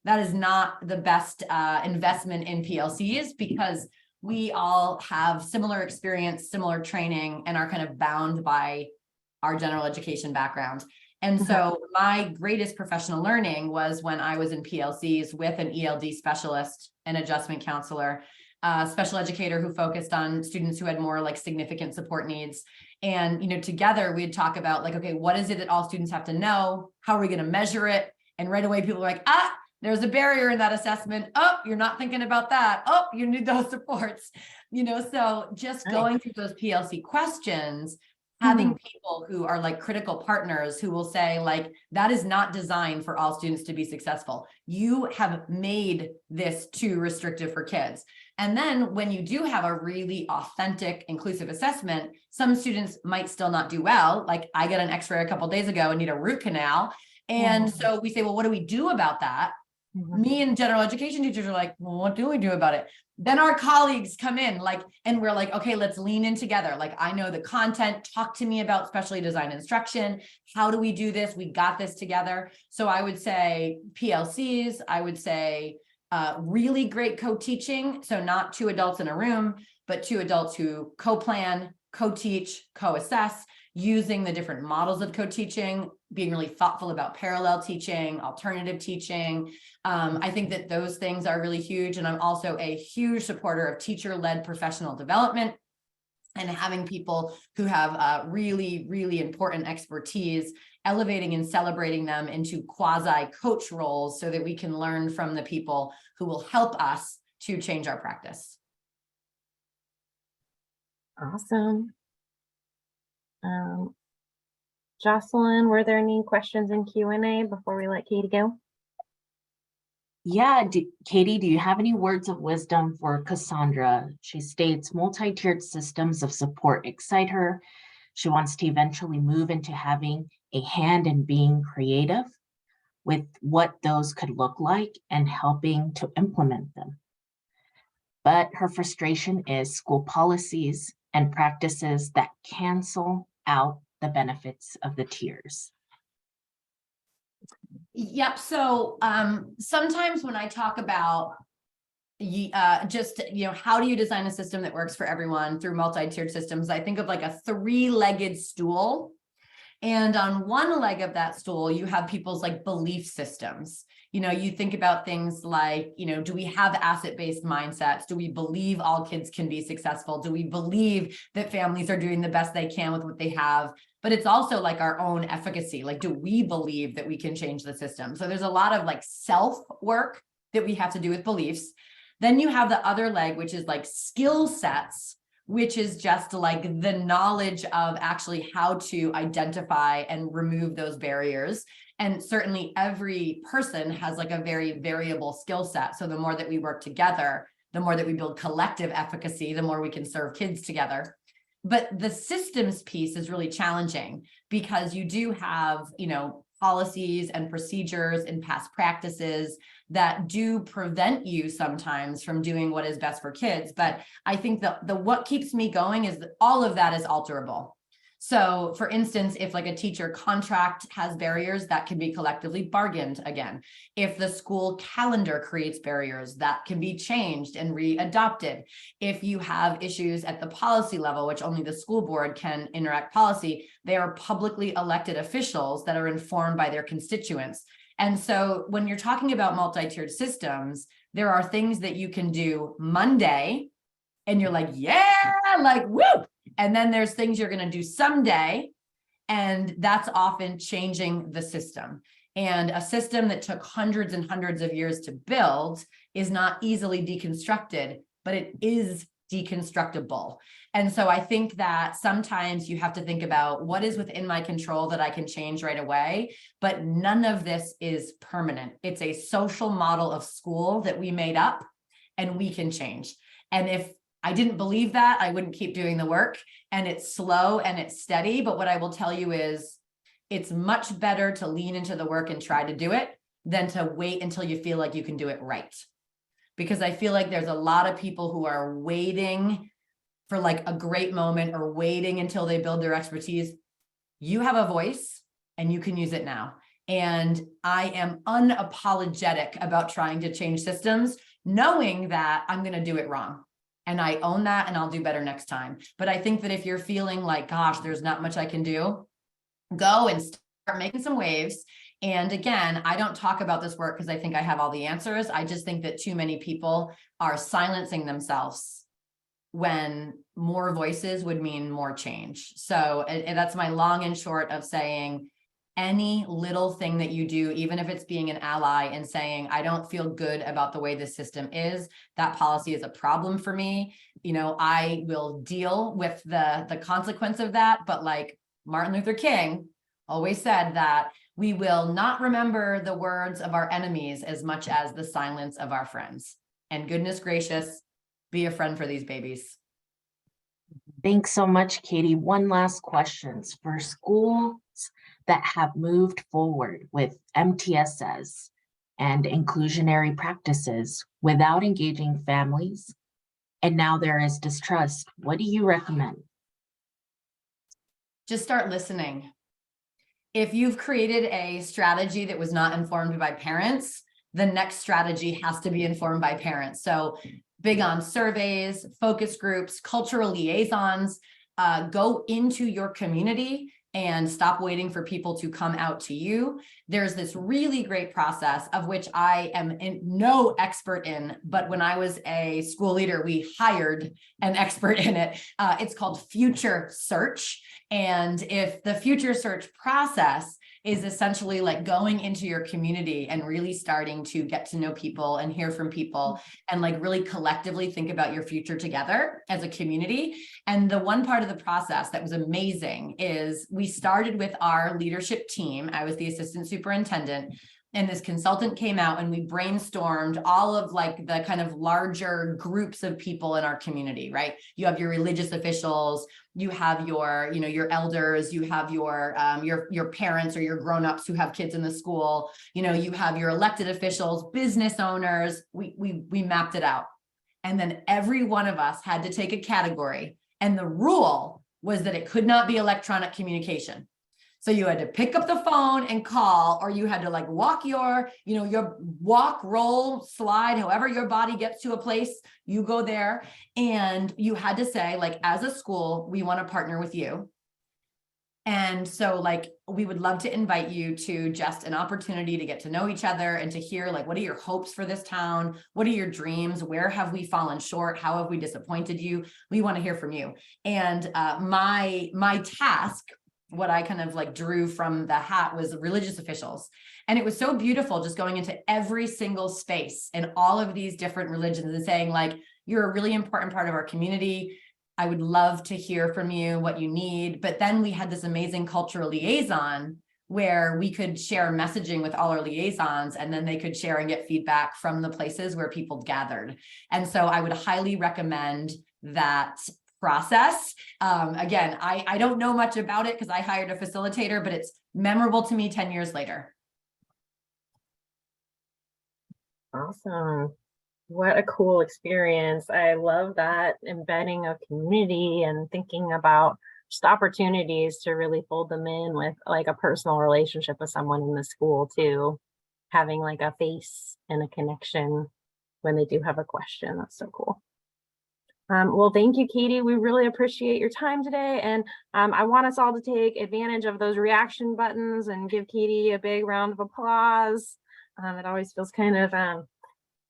that is not the best investment in PLCs, because we all have similar experience, similar training, and are kind of bound by our general education background. And so my greatest professional learning was when I was in PLCs with an ELD specialist, an adjustment counselor, a special educator who focused on students who had more significant support needs. And, together we'd talk about okay, what is it that all students have to know? How are we going to measure it? And right away, people are like, there's a barrier in that assessment. Oh, you're not thinking about that. Oh, you need those supports, so just going through those PLC questions having people who are like critical partners who will say like, that is not designed for all students to be successful. You have made this too restrictive for kids. And then when you do have a really authentic, inclusive assessment, some students might still not do well. Like I got an x-ray a couple of days ago and need a root canal. And so we say, well, what do we do about that? Me and general education teachers are like, well, what do we do about it? Then our colleagues come in like, and we're like, okay, let's lean in together. Like, I know the content, talk to me about specially designed instruction. How do we do this? We got this together. So I would say PLCs, I would say really great co-teaching. So not 2 adults in a room, but 2 adults who co-plan, co-teach, co-assess, using the different models of co-teaching, being really thoughtful about parallel teaching, alternative teaching. I think that those things are really huge. And I'm also a huge supporter of teacher-led professional development and having people who have really, really important expertise, elevating and celebrating them into quasi-coach roles so that we can learn from the people who will help us to change our practice. Awesome. Jocelyn, were there any questions in Q&A before we let Katie go? Yeah, Katie, do you have any words of wisdom for Cassandra? She states multi-tiered systems of support excite her. She wants to eventually move into having a hand in being creative with what those could look like and helping to implement them. But her frustration is school policies and practices that cancel out the benefits of the tiers. Yep. So sometimes when I talk about just, how do you design a system that works for everyone through multi-tiered systems, I think of like a 3-legged stool. And on one leg of that stool, you have people's like belief systems. You think about things like, do we have asset-based mindsets? Do we believe all kids can be successful? Do we believe that families are doing the best they can with what they have? But it's also like our own efficacy. Like, do we believe that we can change the system? So there's a lot of like self work that we have to do with beliefs. Then you have the other leg, which is like skill sets, which is just like the knowledge of actually how to identify and remove those barriers. And certainly every person has like a very variable skill set. So the more that we work together, the more that we build collective efficacy, the more we can serve kids together. But the systems piece is really challenging because you do have, policies and procedures and past practices that do prevent you sometimes from doing what is best for kids. But I think the what keeps me going is that all of that is alterable. So for instance, if like a teacher contract has barriers, that can be collectively bargained again. If the school calendar creates barriers, that can be changed and re-adopted. If you have issues at the policy level, which only the school board can interact policy, they are publicly elected officials that are informed by their constituents. And so when you're talking about multi-tiered systems, there are things that you can do Monday and you're like, yeah, like, woo. And then there's things you're going to do someday. And that's often changing the system. And a system that took hundreds and hundreds of years to build is not easily deconstructed, but it is deconstructible. And so I think that sometimes you have to think about what is within my control that I can change right away, but none of this is permanent. It's a social model of school that we made up and we can change. And if I didn't believe that, I wouldn't keep doing the work, and it's slow and it's steady. But what I will tell you is it's much better to lean into the work and try to do it than to wait until you feel like you can do it right. Because I feel like there's a lot of people who are waiting for like a great moment or waiting until they build their expertise. You have a voice and you can use it now. And I am unapologetic about trying to change systems, knowing that I'm going to do it wrong. And I own that, and I'll do better next time. But I think that if you're feeling like, gosh, there's not much I can do, go and start making some waves. And again, I don't talk about this work because I think I have all the answers. I just think that too many people are silencing themselves when more voices would mean more change. So and that's my long and short of saying, any little thing that you do, even if it's being an ally and saying, I don't feel good about the way the system is, that policy is a problem for me. You know, I will deal with the consequence of that. But like Martin Luther King always said, that we will not remember the words of our enemies as much as the silence of our friends. And goodness gracious, be a friend for these babies. Thanks so much, Katie. One last question for schools that have moved forward with MTSS and inclusionary practices without engaging families, and now there is distrust. What do you recommend? Just start listening. If you've created a strategy that was not informed by parents, the next strategy has to be informed by parents. So big on surveys, focus groups, cultural liaisons, go into your community and stop waiting for people to come out to you. There's this really great process of which I am no expert in, but when I was a school leader, we hired an expert in it. It's called Future Search. And if the Future Search process is essentially like going into your community and really starting to get to know people and hear from people and like really collectively think about your future together as a community. And the one part of the process that was amazing is we started with our leadership team. I was the assistant superintendent, and this consultant came out and we brainstormed all of like the kind of larger groups of people in our community, right? You have your religious officials, you have your, your elders, you have your parents or your grown-ups who have kids in the school, you have your elected officials, business owners. We mapped it out. And then every one of us had to take a category. And the rule was that it could not be electronic communication. So you had to pick up the phone and call, or you had to like walk your walk, roll, slide, however your body gets to a place, you go there. And you had to say, like, as a school, we want to partner with you. And so like, we would love to invite you to just an opportunity to get to know each other and to hear like, what are your hopes for this town? What are your dreams? Where have we fallen short? How have we disappointed you? We want to hear from you. And my task, what I kind of like drew from the hat, was religious officials. And it was so beautiful just going into every single space in all of these different religions and saying like, you're a really important part of our community. I would love to hear from you what you need. But then we had this amazing cultural liaison where we could share messaging with all our liaisons, and then they could share and get feedback from the places where people gathered. And so I would highly recommend that process. Again, I don't know much about it because I hired a facilitator, but it's memorable to me 10 years later. Awesome. What a cool experience. I love that embedding of community and thinking about just opportunities to really fold them in with like a personal relationship with someone in the school too. Having like a face and a connection when they do have a question. That's so cool. Well, thank you, Katie. We really appreciate your time today. And I want us all to take advantage of those reaction buttons and give Katie a big round of applause. It always feels kind of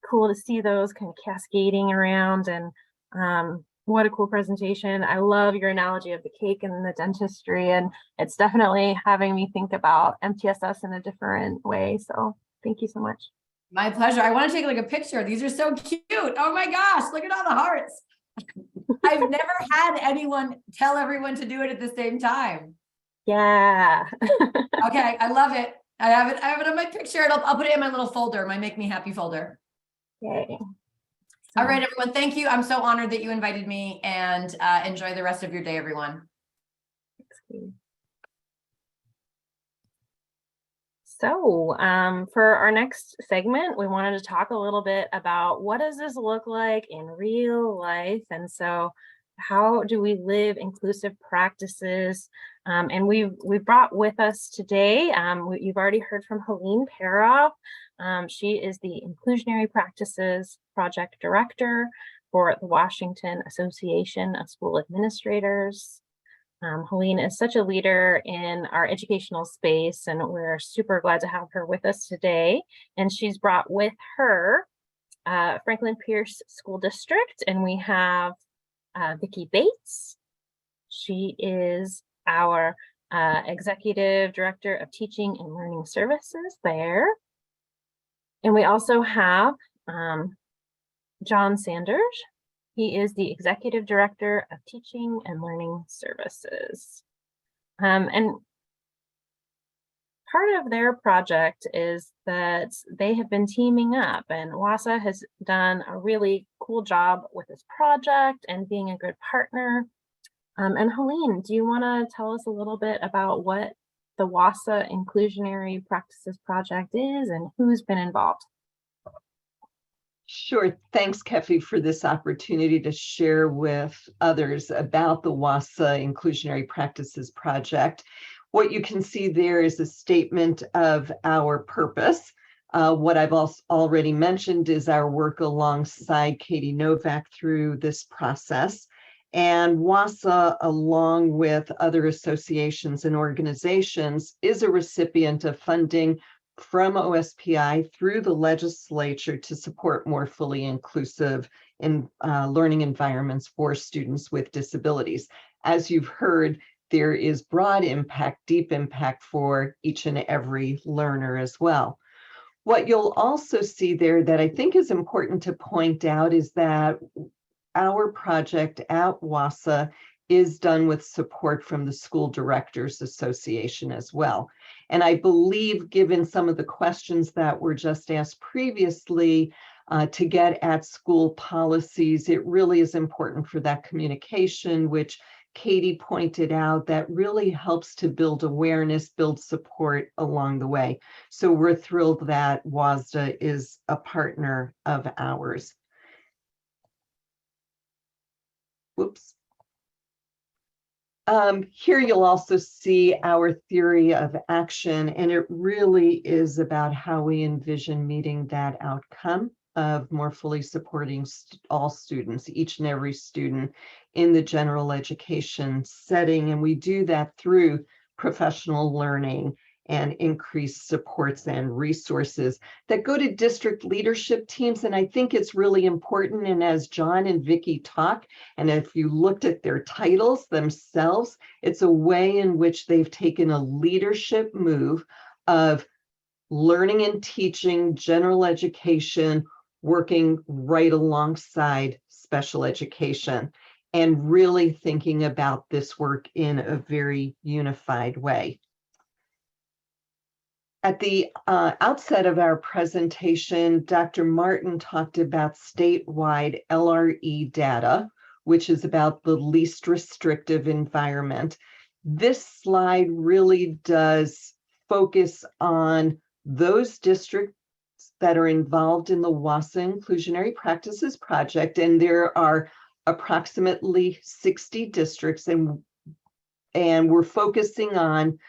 cool to see those kind of cascading around. And what a cool presentation. I love your analogy of the cake and the dentistry. And it's definitely having me think about MTSS in a different way. So thank you so much. My pleasure. I want to take like a picture. These are so cute. Oh my gosh, look at all the hearts. I've never had anyone tell everyone to do it at the same time. Yeah. Okay, I love it. I have it on my picture, and I'll put it in my little folder, my Make Me Happy folder. Yay. All right, everyone. Thank you. I'm so honored that you invited me, and enjoy the rest of your day, everyone. So for our next segment, we wanted to talk a little bit about what does this look like in real life? And so how do we live inclusive practices? And we've brought with us today, you've already heard from Helene Paroff. She is the Inclusionary Practices Project Director for the Washington Association of School Administrators. Helene is such a leader in our educational space, and we're super glad to have her with us today. And she's brought with her Franklin Pierce School District, and we have Vicki Bates. She is our Executive Director of Teaching and Learning Services there. And we also have John Sanders. He is the Executive Director of Teaching and Learning Services. And part of their project is that they have been teaming up, and WASA has done a really cool job with this project and being a good partner. And Helene, do you want to tell us a little bit about what the WASA Inclusionary Practices Project is and who's been involved? Sure. Thanks, Kefi, for this opportunity to share with others about the WASA Inclusionary Practices Project. What you can see there is a statement of our purpose. What I've also already mentioned is our work alongside Katie Novak through this process. And WASA, along with other associations and organizations, is a recipient of funding from OSPI through the legislature to support more fully inclusive learning environments for students with disabilities. As you've heard, there is broad impact, deep impact for each and every learner as well. What you'll also see there that I think is important to point out is that our project at WASA is done with support from the School Directors Association as well. And I believe, given some of the questions that were just asked previously, to get at school policies, it really is important for that communication, which Katie pointed out, that really helps to build awareness, build support along the way. So we're thrilled that WASA is a partner of ours. Whoops. Here you'll also see our theory of action, and it really is about how we envision meeting that outcome of more fully supporting all students, each and every student in the general education setting. And we do that through professional learning and increased supports and resources that go to district leadership teams. And I think it's really important. And as John and Vicki talk, and if you looked at their titles themselves, it's a way in which they've taken a leadership move of learning and teaching, general education, working right alongside special education, and really thinking about this work in a very unified way. At the outset of our presentation, Dr. Martin talked about statewide LRE data, which is about the least restrictive environment. This slide really does focus on those districts that are involved in the WASA Inclusionary Practices Project, and there are approximately 60 districts, and we're focusing on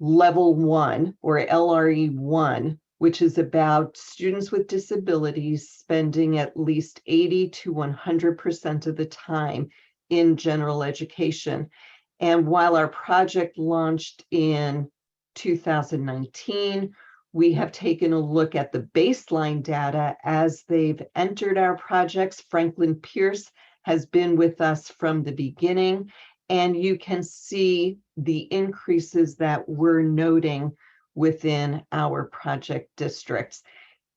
level 1 or LRE 1, which is about students with disabilities spending at least 80 to 100% of the time in general education. And while our project launched in 2019, we have taken a look at the baseline data as they've entered our projects. Franklin Pierce has been with us from the beginning, and you can see the increases that we're noting within our project districts.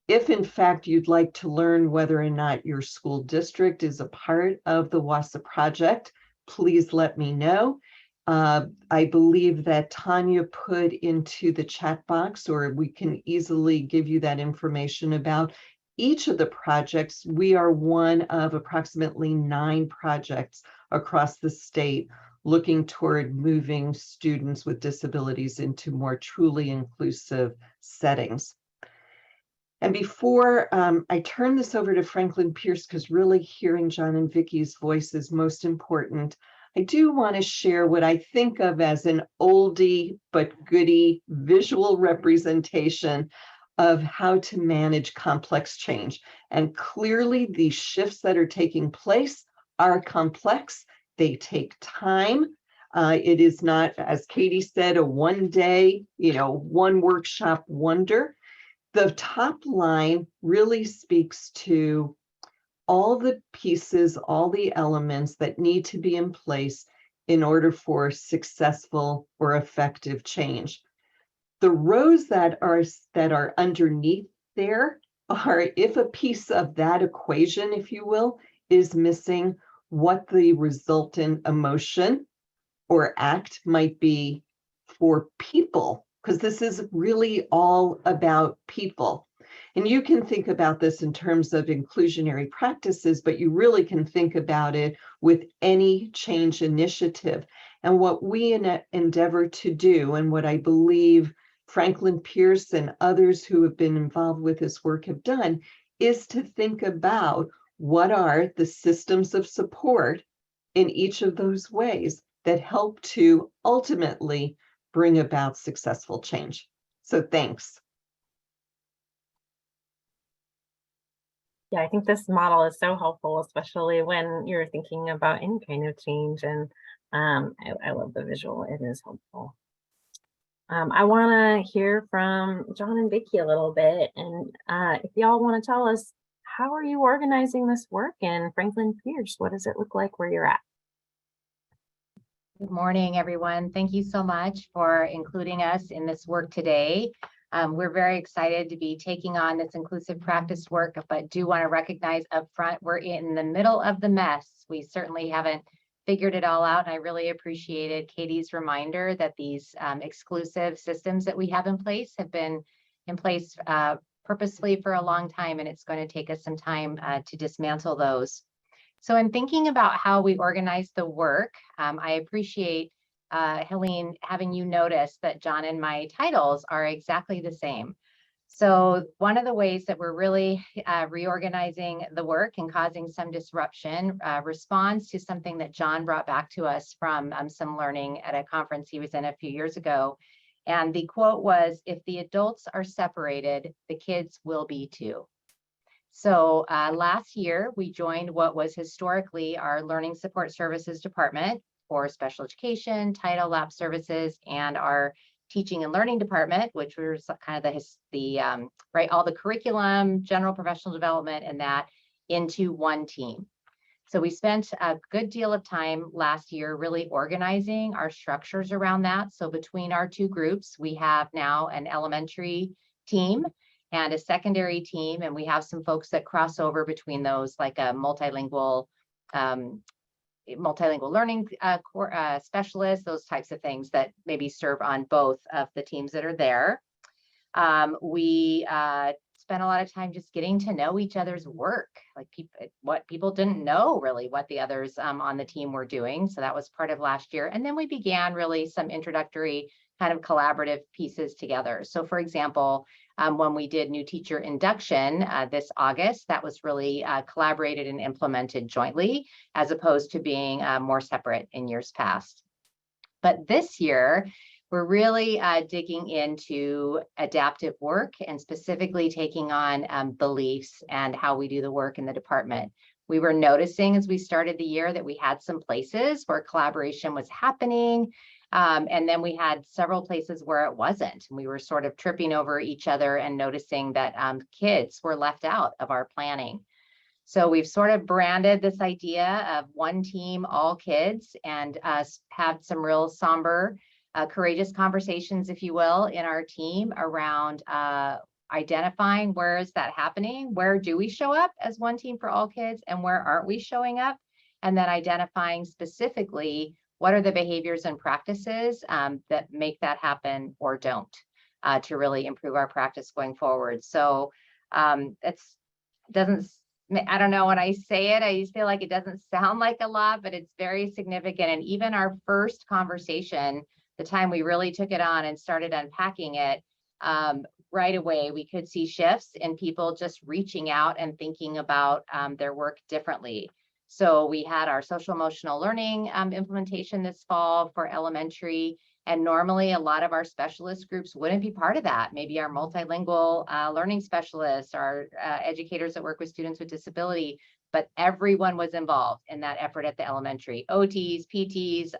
If in fact you'd like to learn whether or not your school district is a part of the WASA project, please let me know. I believe that Tania put into the chat box, or we can easily give you that information about each of the projects. We are one of approximately 9 projects across the state looking toward moving students with disabilities into more truly inclusive settings. And before I turn this over to Franklin Pierce, because really hearing John and Vicki's voice is most important, I do want to share what I think of as an oldie but goodie visual representation of how to manage complex change. And clearly these shifts that are taking place are complex. They take time. It is not, as Katie said, a one day, one workshop wonder. The top line really speaks to all the pieces, all the elements that need to be in place in order for successful or effective change. The rows that are underneath there are, if a piece of that equation, if you will, is missing, what the resultant emotion or act might be for people, because this is really all about people. And you can think about this in terms of inclusionary practices, but you really can think about it with any change initiative. And what we endeavor to do, and what I believe Franklin Pierce and others who have been involved with this work have done, is to think about what are the systems of support in each of those ways that help to ultimately bring about successful change. So thanks. Yeah, I think this model is so helpful, especially when you're thinking about any kind of change. And I love the visual. It is helpful. I want to hear from John and Vicki a little bit. And if y'all want to tell us, how are you organizing this work in Franklin Pierce? What does it look like where you're at? Good morning, everyone. Thank you so much for including us in this work today. We're very excited to be taking on this inclusive practice work, but do want to recognize up front, we're in the middle of the mess. We certainly haven't figured it all out. And I really appreciated Katie's reminder that these exclusive systems that we have in place have been in place purposely for a long time, and it's going to take us some time to dismantle those. So in thinking about how we organize the work, I appreciate Helene, having you notice that John and my titles are exactly the same. So one of the ways that we're really reorganizing the work and causing some disruption responds to something that John brought back to us from some learning at a conference he was in a few years ago. And the quote was, "If the adults are separated, the kids will be too." So last year, we joined what was historically our Learning Support Services Department for Special Education, Title Lab Services, and our Teaching and Learning Department, which was kind of all the curriculum, general professional development, and that into one team. So we spent a good deal of time last year really organizing our structures around that. So between our two groups, we have now an elementary team and a secondary team, and we have some folks that cross over between those, like a multilingual learning specialist, those types of things that maybe serve on both of the teams that are there. We spent a lot of time just getting to know each other's work, like what people didn't know really what the others on the team were doing. So that was part of last year. And then we began really some introductory kind of collaborative pieces together. So for example, when we did new teacher induction this August, that was really collaborated and implemented jointly, as opposed to being more separate in years past. But this year, we're really digging into adaptive work and specifically taking on beliefs and how we do the work in the department. We were noticing as we started the year that we had some places where collaboration was happening. And then we had several places where it wasn't. We were sort of tripping over each other and noticing that kids were left out of our planning. So we've sort of branded this idea of one team, all kids, and had some real somber, courageous conversations, if you will, in our team around identifying where is that happening, where do we show up as one team for all kids, and where aren't we showing up, and then identifying specifically what are the behaviors and practices that make that happen or don't to really improve our practice going forward. So I don't know, when I say it, I feel like it doesn't sound like a lot, but it's very significant. And even our first conversation, the time we really took it on and started unpacking it, right away, we could see shifts in people just reaching out and thinking about their work differently. So we had our social emotional learning implementation this fall for elementary, and normally a lot of our specialist groups wouldn't be part of that. Maybe our multilingual learning specialists, our educators that work with students with disability, but everyone was involved in that effort at the elementary, OTs, PTs,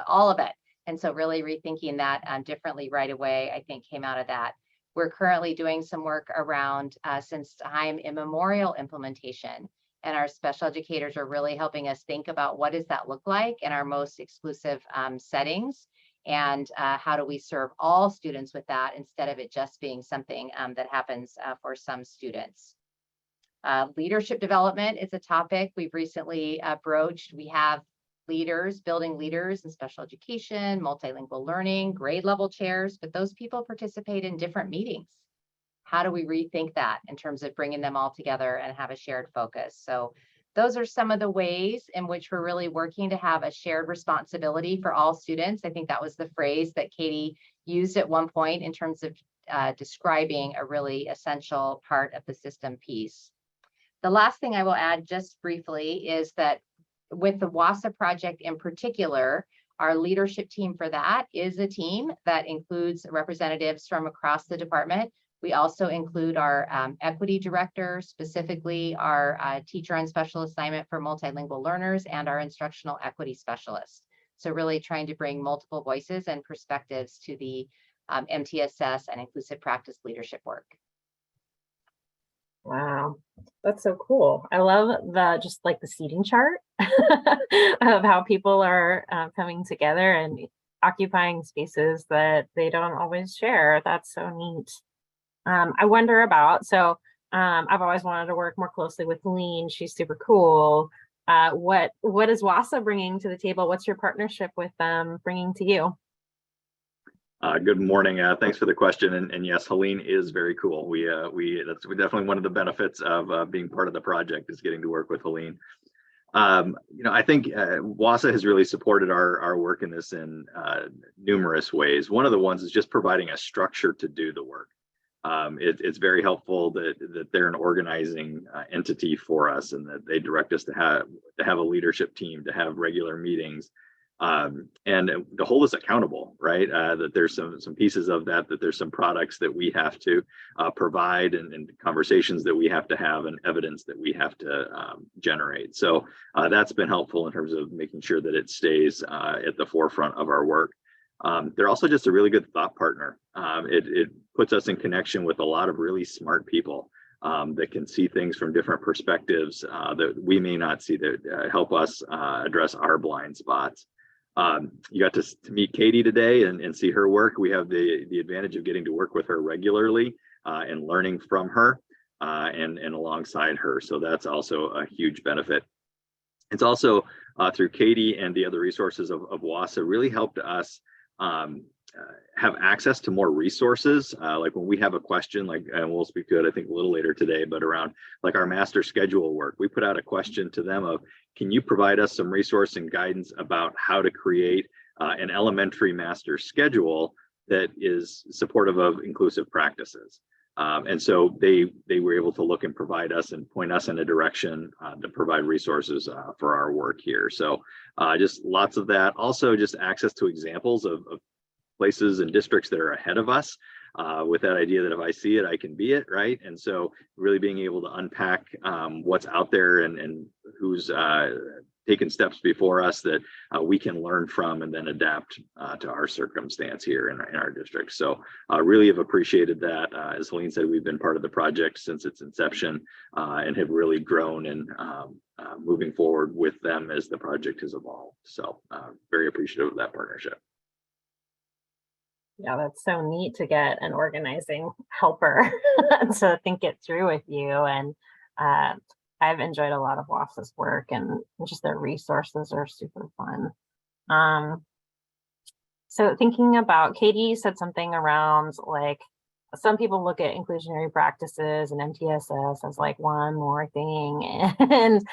all of it. And so really rethinking that differently right away, I think came out of that. We're currently doing some work around since time immemorial implementation and our special educators are really helping us think about what does that look like in our most exclusive settings, and how do we serve all students with that instead of it just being something that happens for some students. Leadership development is a topic we've recently broached. We have leaders, building leaders in special education, multilingual learning, grade level chairs, but those people participate in different meetings. How do we rethink that in terms of bringing them all together and have a shared focus? So those are some of the ways in which we're really working to have a shared responsibility for all students. I think that was the phrase that Katie used at one point in terms of describing a really essential part of the system piece. The last thing I will add just briefly is that with the WASA project in particular, our leadership team for that is a team that includes representatives from across the department. We also include our equity director, specifically our teacher on special assignment for multilingual learners, and our instructional equity specialist. So really trying to bring multiple voices and perspectives to the MTSS and inclusive practice leadership work. Wow, that's so cool. I love just like the seating chart of how people are coming together and occupying spaces that they don't always share. That's so neat. I wonder about, so I've always wanted to work more closely with Helene. She's super cool. What is WASA bringing to the table? What's your partnership with them bringing to you? Good morning. Thanks for the question. And yes, Helene is very cool. That's definitely one of the benefits of being part of the project is getting to work with Helene. I think WASA has really supported our work in this in numerous ways. One of the ones is just providing a structure to do the work. It's very helpful that they're an organizing entity for us, and that they direct us to have a leadership team, to have regular meetings, and to hold us accountable, right? That there's some pieces of that there's some products that we have to provide, and conversations that we have to have, and evidence that we have to generate. So that's been helpful in terms of making sure that it stays at the forefront of our work. They're also just a really good thought partner. It puts us in connection with a lot of really smart people that can see things from different perspectives that we may not see, that help us address our blind spots. You got to meet Katie today and see her work. We have the advantage of getting to work with her regularly and learning from her and alongside her. So that's also a huge benefit. It's also through Katie and the other resources of WASA really helped us have access to more resources. Like when we have a question, and we'll speak to it, I think, a little later today, but around like our master schedule work, we put out a question to them of, can you provide us some resource and guidance about how to create an elementary master schedule that is supportive of inclusive practices? And so they were able to look and provide us and point us in a direction to provide resources for our work here. So just lots of that. Also just access to examples of places and districts that are ahead of us with that idea that if I see it, I can be it, right? And so really being able to unpack what's out there and who's taken steps before us that we can learn from and then adapt to our circumstance here in our district. So really have appreciated that. As Helene said, we've been part of the project since its inception and have really grown and moving forward with them as the project has evolved. So very appreciative of that partnership. Yeah, that's so neat to get an organizing helper to think it through with you. And I've enjoyed a lot of WASA's work, and just their resources are super fun. So thinking about, Katie said something around like, some people look at inclusionary practices and MTSS as like one more thing. And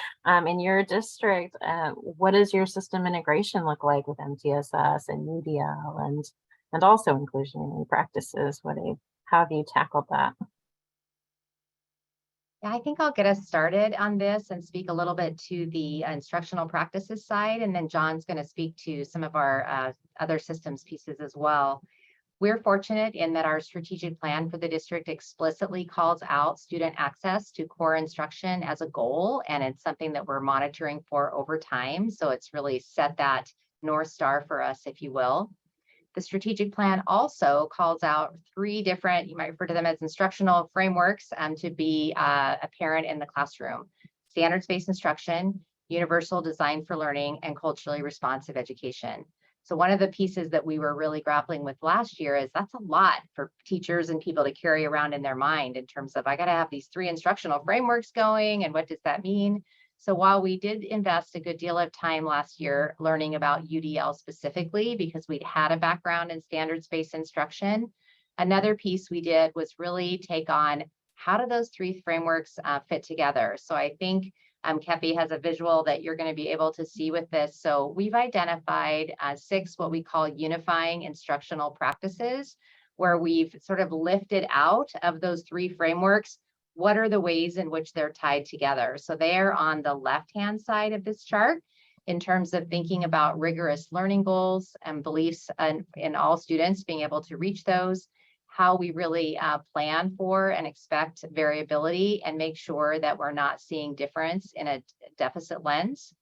in your district, what does your system integration look like with MTSS and UDL and also inclusionary practices? How have you tackled that? Yeah, I think I'll get us started on this and speak a little bit to the instructional practices side, and then John's going to speak to some of our other systems pieces as well. We're fortunate in that our strategic plan for the district explicitly calls out student access to core instruction as a goal, and it's something that we're monitoring for over time. So it's really set that North Star for us, if you will. The strategic plan also calls out 3 different, you might refer to them as instructional frameworks, to be apparent in the classroom. standards-based instruction, universal design for learning, and culturally responsive education. So one of the pieces that we were really grappling with last year is that's a lot for teachers and people to carry around in their mind in terms of, I got to have these 3 instructional frameworks going, and what does that mean? So while we did invest a good deal of time last year learning about UDL specifically, because we'd had a background in standards-based instruction, another piece we did was really take on how do those 3 frameworks fit together. So I think Kepi has a visual that you're going to be able to see with this. So we've identified 6 what we call unifying instructional practices, where we've sort of lifted out of those 3 frameworks, what are the ways in which they're tied together. So they are on the left-hand side of this chart in terms of thinking about rigorous learning goals and beliefs in all students being able to reach those, how we really plan for and expect variability and make sure that we're not seeing difference in a deficit lens.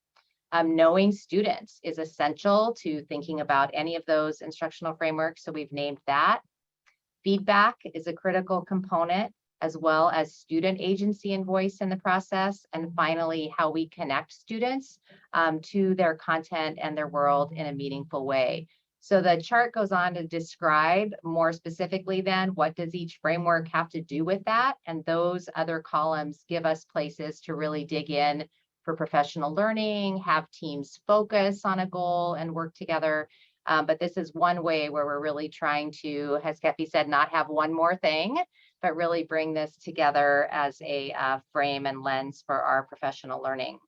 Knowing students is essential to thinking about any of those instructional frameworks, so we've named that. Feedback is a critical component, as well as student agency and voice in the process. And finally, how we connect students to their content and their world in a meaningful way. So the chart goes on to describe more specifically then what does each framework have to do with that, and those other columns give us places to really dig in for professional learning, have teams focus on a goal and work together. But this is one way where we're really trying to, as Kepi said, not have one more thing, but really bring this together as a frame and lens for our professional learning.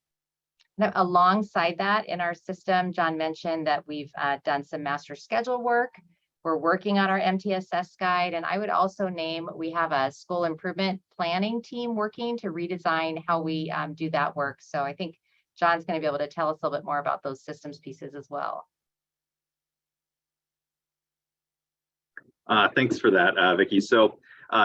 Now, alongside that, in our system, John mentioned that we've done some master schedule work. We're working on our MTSS guide, and I would also name, we have a school improvement planning team working to redesign how we do that work. So I think John's going to be able to tell us a little bit more about those systems pieces as well. Thanks for that, Vicki. So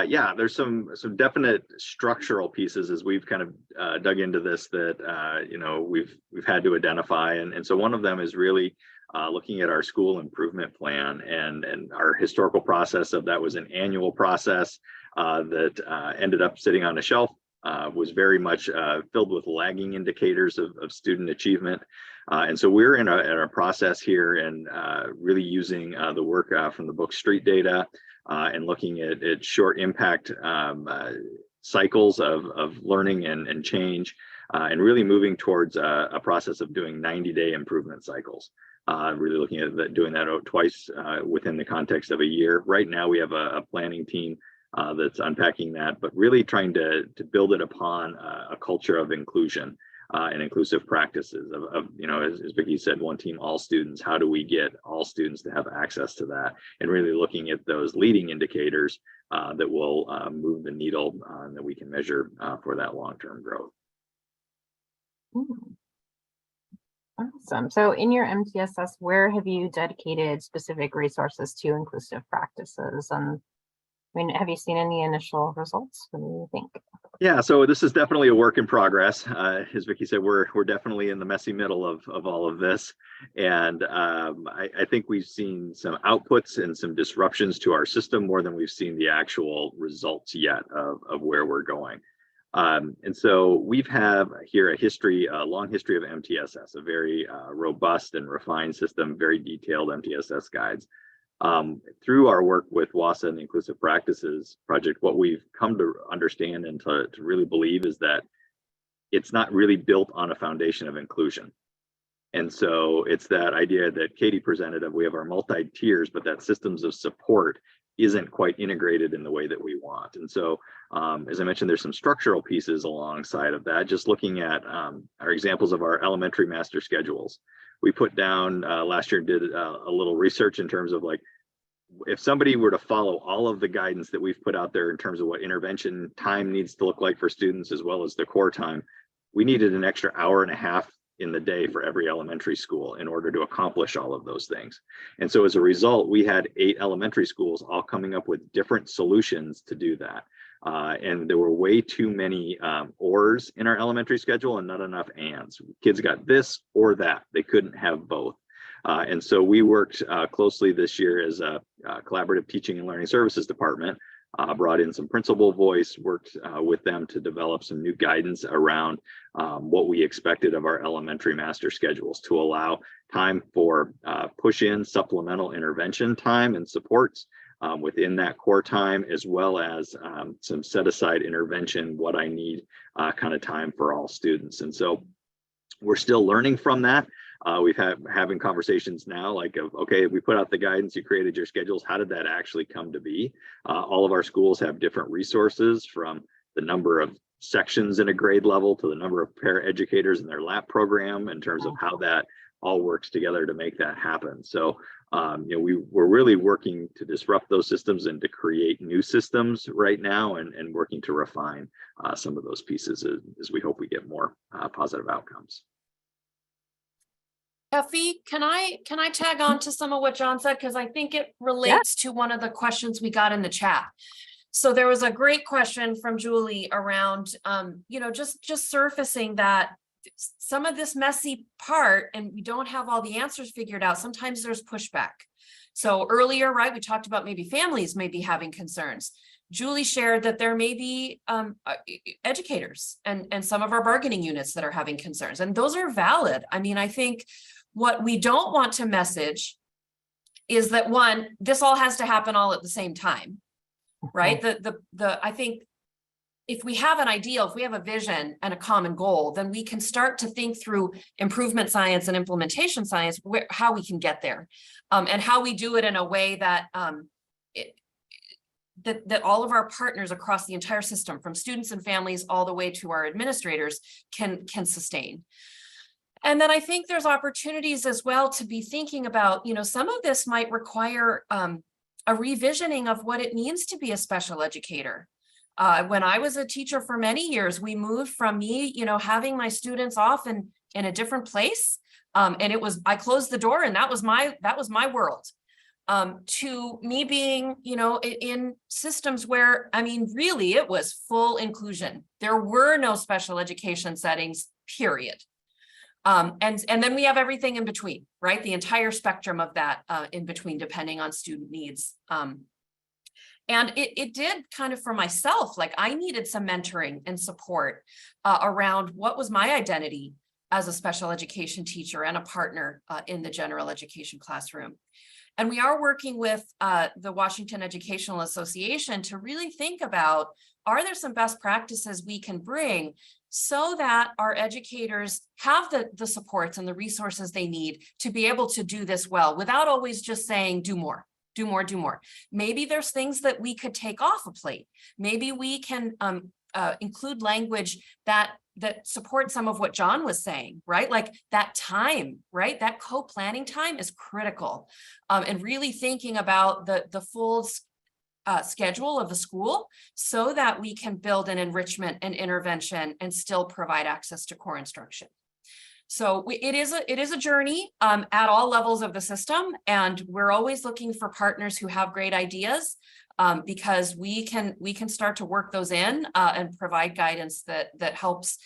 yeah, there's some definite structural pieces as we've kind of dug into this that you know, we've had to identify, and so one of them is really looking at our school improvement plan, and our historical process of that was an annual process that ended up sitting on a shelf, was very much filled with lagging indicators of student achievement. And so we're in a process here and really using the work from the book Street Data and looking at short impact cycles of learning and change, and really moving towards a process of doing 90-day improvement cycles. Really looking at doing that twice within the context of a year. Right now we have a planning team that's unpacking that, but really trying to build it upon a culture of inclusion and inclusive practices of you know, as Vicki said, one team, all students. How do we get all students to have access to that? And really looking at those leading indicators that will move the needle that we can measure for that long-term growth. Awesome. So in your MTSS, where have you dedicated specific resources to inclusive practices? And I mean, have you seen any initial results? What do you think? Yeah, so this is definitely a work in progress. As Vicki said, we're definitely in the messy middle of all of this. And I think we've seen some outputs and some disruptions to our system more than we've seen the actual results yet of where we're going. And so we've have here a long history of MTSS, a very robust and refined system, very detailed MTSS guides. Through our work with WASA and the Inclusive Practices Project, what we've come to understand and to really believe is that it's not really built on a foundation of inclusion. And so it's that idea that Katie presented of we have our multi-tiers, but that systems of support isn't quite integrated in the way that we want. And so, as I mentioned, there's some structural pieces alongside of that, just looking at our examples of our elementary master schedules. We put down last year, did a little research in terms of like, if somebody were to follow all of the guidance that we've put out there in terms of what intervention time needs to look like for students, as well as the core time, we needed an extra hour and a half in the day for every elementary school in order to accomplish all of those things. And so as a result, we had 8 elementary schools all coming up with different solutions to do that. And there were way too many ors in our elementary schedule and not enough ands. Kids got this or that. They couldn't have both. And so we worked closely this year as a collaborative teaching and learning services department brought in some principal voice, worked with them to develop some new guidance around what we expected of our elementary master schedules to allow time for push-in supplemental intervention time and supports within that core time, as well as some set-aside intervention, what I need kind of time for all students. And so we're still learning from that. We've having conversations now like, okay, we put out the guidance, you created your schedules, how did that actually come to be? All of our schools have different resources, from the number of sections in a grade level to the number of paraeducators in their lab program, in terms of how that all works together to make that happen. So we're really working to disrupt those systems and to create new systems right now, and working to refine some of those pieces as we hope we get more positive outcomes. Effie, can I tag on to some of what John said? Because I think it relates to one of the questions we got in the chat. So there was a great question from Julie around, just surfacing that some of this messy part, and we don't have all the answers figured out. Sometimes there's pushback. So earlier, right, we talked about maybe families may be having concerns. Julie shared that there may be educators and some of our bargaining units that are having concerns, and those are valid. I mean, I think what we don't want to message is that, one, this all has to happen all at the same time, right? I think if we have an ideal, if we have a vision and a common goal, then we can start to think through improvement science and implementation science, how we can get there, and how we do it in a way that that all of our partners across the entire system, from students and families all the way to our administrators, can sustain. And then I think there's opportunities as well to be thinking about, some of this might require a revisioning of what it means to be a special educator. When I was a teacher for many years, we moved from me, having my students off in a different place. And I closed the door, and that was my world. To me being, in systems where, really it was full inclusion. There were no special education settings, period. And then we have everything in between, right? The entire spectrum of that in between, depending on student needs. And it did kind of, for myself, like I needed some mentoring and support around what was my identity as a special education teacher and a partner in the general education classroom. And we are working with the Washington Educational Association to really think about, are there some best practices we can bring so that our educators have the supports and the resources they need to be able to do this well, without always just saying, do more. Do more, do more. Maybe there's things that we could take off a plate. Maybe we can include language that supports some of what John was saying, right? Like that time, right? That co-planning time is critical. And really thinking about the full schedule of the school so that we can build an enrichment and intervention and still provide access to core instruction. So it is a journey at all levels of the system, and we're always looking for partners who have great ideas, because we can start to work those in and provide guidance that helps,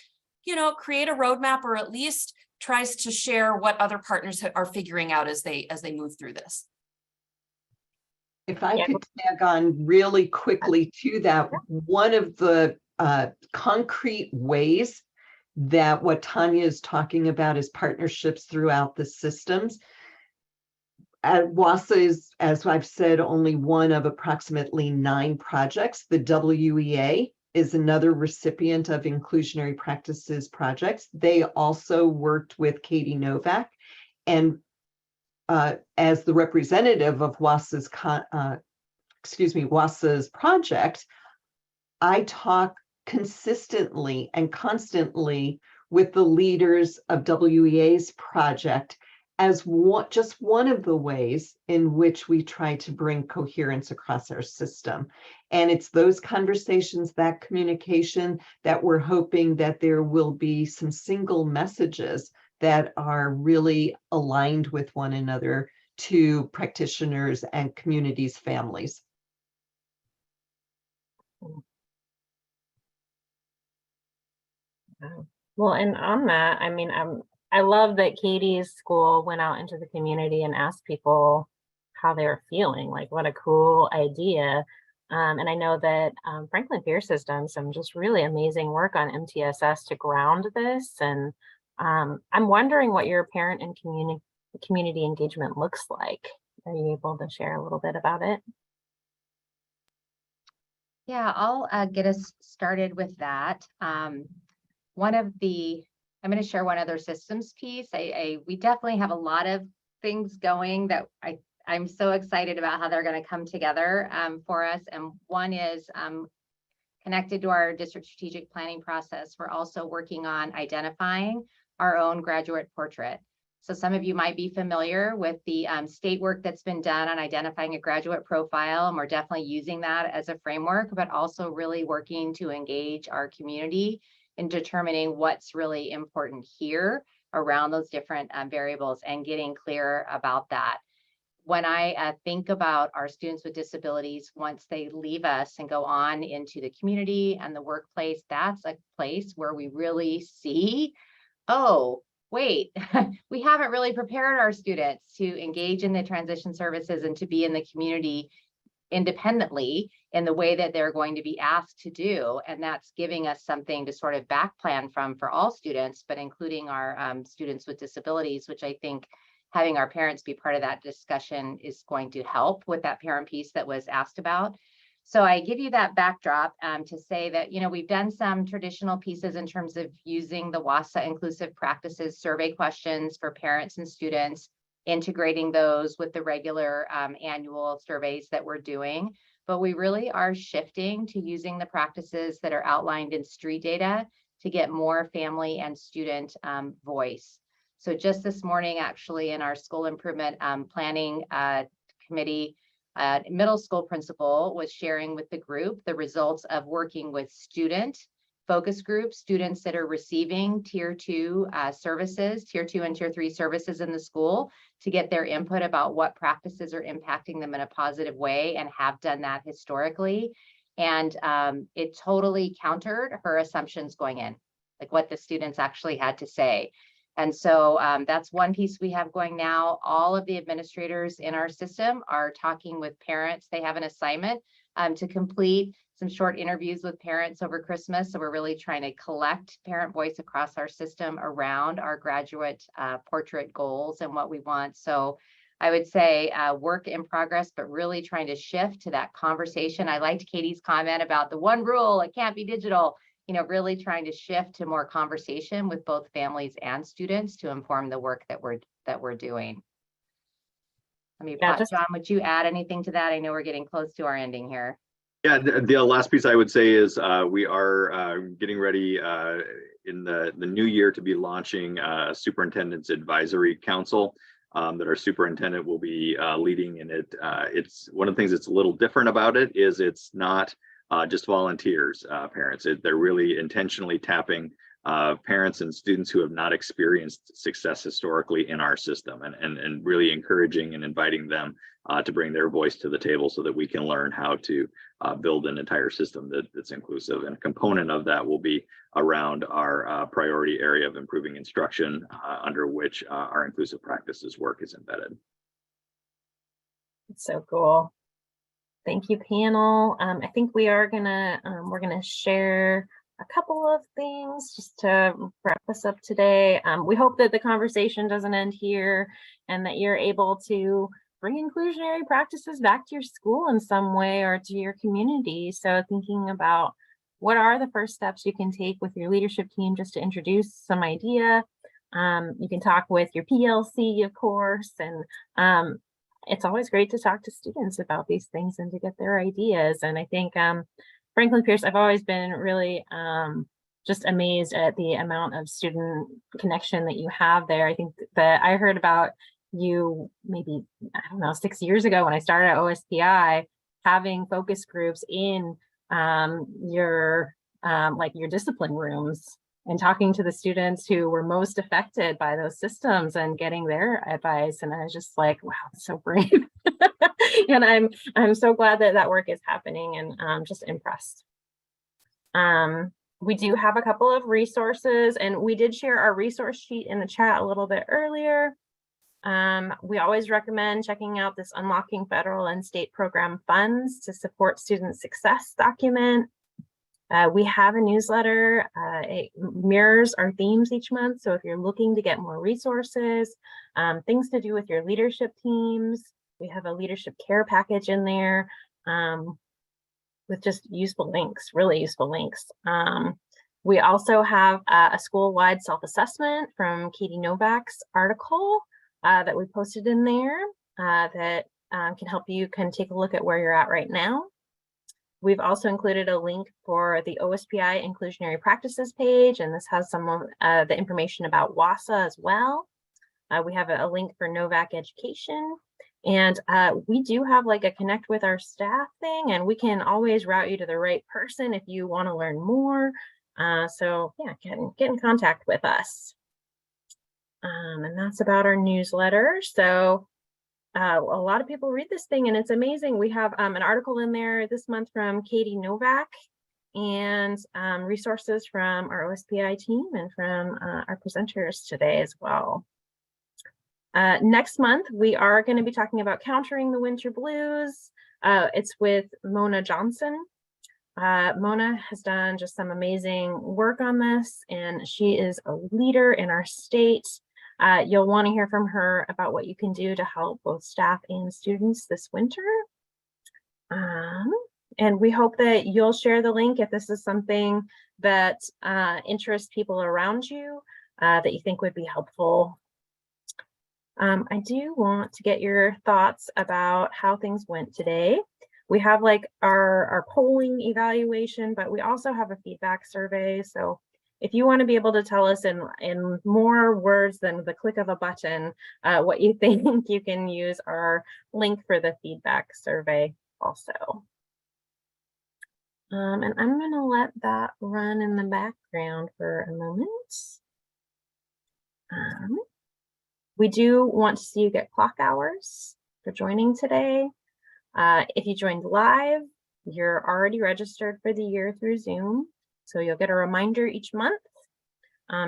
create a roadmap, or at least tries to share what other partners are figuring out as they move through this. If I could tag on really quickly to that, one of the concrete ways that what Tania is talking about is partnerships throughout the systems. WASA is, as I've said, only one of approximately 9 projects. The WEA is another recipient of Inclusionary Practices projects. They also worked with Katie Novak. And as the representative of WASA's project, I talk consistently and constantly with the leaders of WEA's project as just one of the ways in which we try to bring coherence across our system. And it's those conversations, that communication, that we're hoping that there will be some single messages that are really aligned with one another to practitioners and communities, families. Well, and on that, I love that Katie's school went out into the community and asked people how they were feeling. Like, what a cool idea. And I know that Franklin Pierce has done some just really amazing work on MTSS to ground this. And I'm wondering what your parent and community engagement looks like. Are you able to share a little bit about it? Yeah, I'll get us started with that. I'm going to share one other systems piece. We definitely have a lot of things going that I'm so excited about how they're going to come together for us. And one is connected to our district strategic planning process. We're also working on identifying our own graduate portrait. So some of you might be familiar with the state work that's been done on identifying a graduate profile, and we're definitely using that as a framework, but also really working to engage our community in determining what's really important here around those different variables and getting clear about that. When I think about our students with disabilities, once they leave us and go on into the community and the workplace, that's a place where we really see, oh, wait, we haven't really prepared our students to engage in the transition services and to be in the community independently in the way that they're going to be asked to do. And that's giving us something to sort of back plan from for all students, but including our students with disabilities, which I think having our parents be part of that discussion is going to help with that parent piece that was asked about. So I give you that backdrop to say that, we've done some traditional pieces in terms of using the WASA inclusive practices survey questions for parents and students, integrating those with the regular annual surveys that we're doing. But we really are shifting to using the practices that are outlined in street data to get more family and student voice. So just this morning, actually, in our school improvement planning committee, middle school principal was sharing with the group the results of working with student focus groups, students that are receiving tier 2 services, tier 2 and tier 3 services in the school, to get their input about what practices are impacting them in a positive way and have done that historically. And it totally countered her assumptions going in, like what the students actually had to say. And so that's one piece we have going now. All of the administrators in our system are talking with parents. They have an assignment to complete some short interviews with parents over Christmas. So we're really trying to collect parent voice across our system around our graduate portrait goals and what we want. So I would say work in progress, but really trying to shift to that conversation. I liked Katie's comment about the one rule, it can't be digital. Really trying to shift to more conversation with both families and students to inform the work that we're doing. John, would you add anything to that? I know we're getting close to our ending here. Yeah, the last piece I would say is we are getting ready in the new year to be launching a Superintendent's Advisory Council that our superintendent will be leading. And it's one of the things that's a little different about it is it's not just volunteers, parents. They're really intentionally tapping parents and students who have not experienced success historically in our system and really encouraging and inviting them to bring their voice to the table so that we can learn how to build an entire system that's inclusive. And a component of that will be around our priority area of improving instruction under which our inclusive practices work is embedded. It's so cool. Thank you, panel. I think we're gonna share a couple of things just to wrap us up today. We hope that the conversation doesn't end here and that you're able to bring inclusionary practices back to your school in some way or to your community. So thinking about what are the first steps you can take with your leadership team just to introduce some idea. You can talk with your PLC, of course, and it's always great to talk to students about these things and to get their ideas. And I think Franklin Pierce, I've always been really just amazed at the amount of student connection that you have there. I think that I heard about you maybe, I don't know, 6 years ago when I started at OSPI, having focus groups in your discipline rooms and talking to the students who were most affected by those systems and getting their advice. And I was just like, wow, that's so brave. And I'm so glad that that work is happening, and I'm just impressed. We do have a couple of resources, and we did share our resource sheet in the chat a little bit earlier. We always recommend checking out this Unlocking Federal and State Program Funds to Support Student Success document. We have a newsletter. It mirrors our themes each month. So if you're looking to get more resources, things to do with your leadership teams, we have a leadership care package in there with just useful links, really useful links. We also have a school-wide self-assessment from Katie Novak's article that we posted in there that can help you take a look at where you're at right now. We've also included a link for the OSPI Inclusionary Practices page, and this has some of the information about WASA as well. We have a link for Novak Education, and we do have like a connect with our staff thing, and we can always route you to the right person if you want to learn more. So yeah, get in contact with us. And that's about our newsletter. So a lot of people read this thing and it's amazing. We have an article in there this month from Katie Novak and resources from our OSPI team and from our presenters today as well. Next month, we are going to be talking about countering the winter blues. It's with Mona Johnson. Mona has done just some amazing work on this, and she is a leader in our state. You'll want to hear from her about what you can do to help both staff and students this winter. And we hope that you'll share the link if this is something that interests people around you that you think would be helpful. I do want to get your thoughts about how things went today. We have like our polling evaluation, but we also have a feedback survey. So if you want to be able to tell us in more words than the click of a button, what you think, you can use our link for the feedback survey also. And I'm going to let that run in the background for a moment. We do want to see you get clock hours for joining today. If you joined live, you're already registered for the year through Zoom. So you'll get a reminder each month.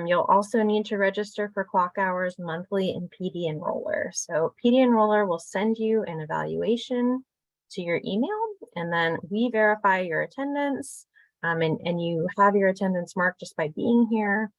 You'll also need to register for clock hours monthly in PD Enroller. So PD Enroller will send you an evaluation to your email, and then we verify your attendance, and you have your attendance marked just by being here,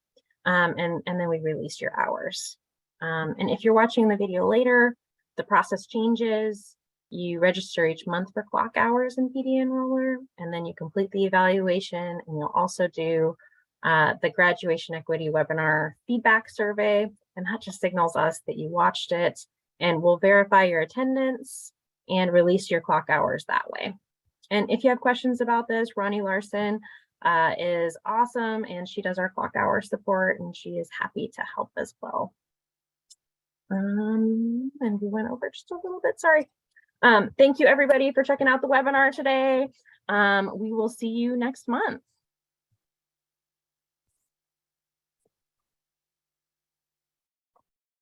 and then we release your hours. And if you're watching the video later, the process changes. You register each month for clock hours in PD Enroller, and then you complete the evaluation, and you'll also do the graduation equity webinar feedback survey, and that just signals us that you watched it, and we'll verify your attendance and release your clock hours that way. And if you have questions about this, Ronnie Larson is awesome, and she does our clock hour support, and she is happy to help as well. And we went over just a little bit, sorry. Thank you everybody for checking out the webinar today. We will see you next month.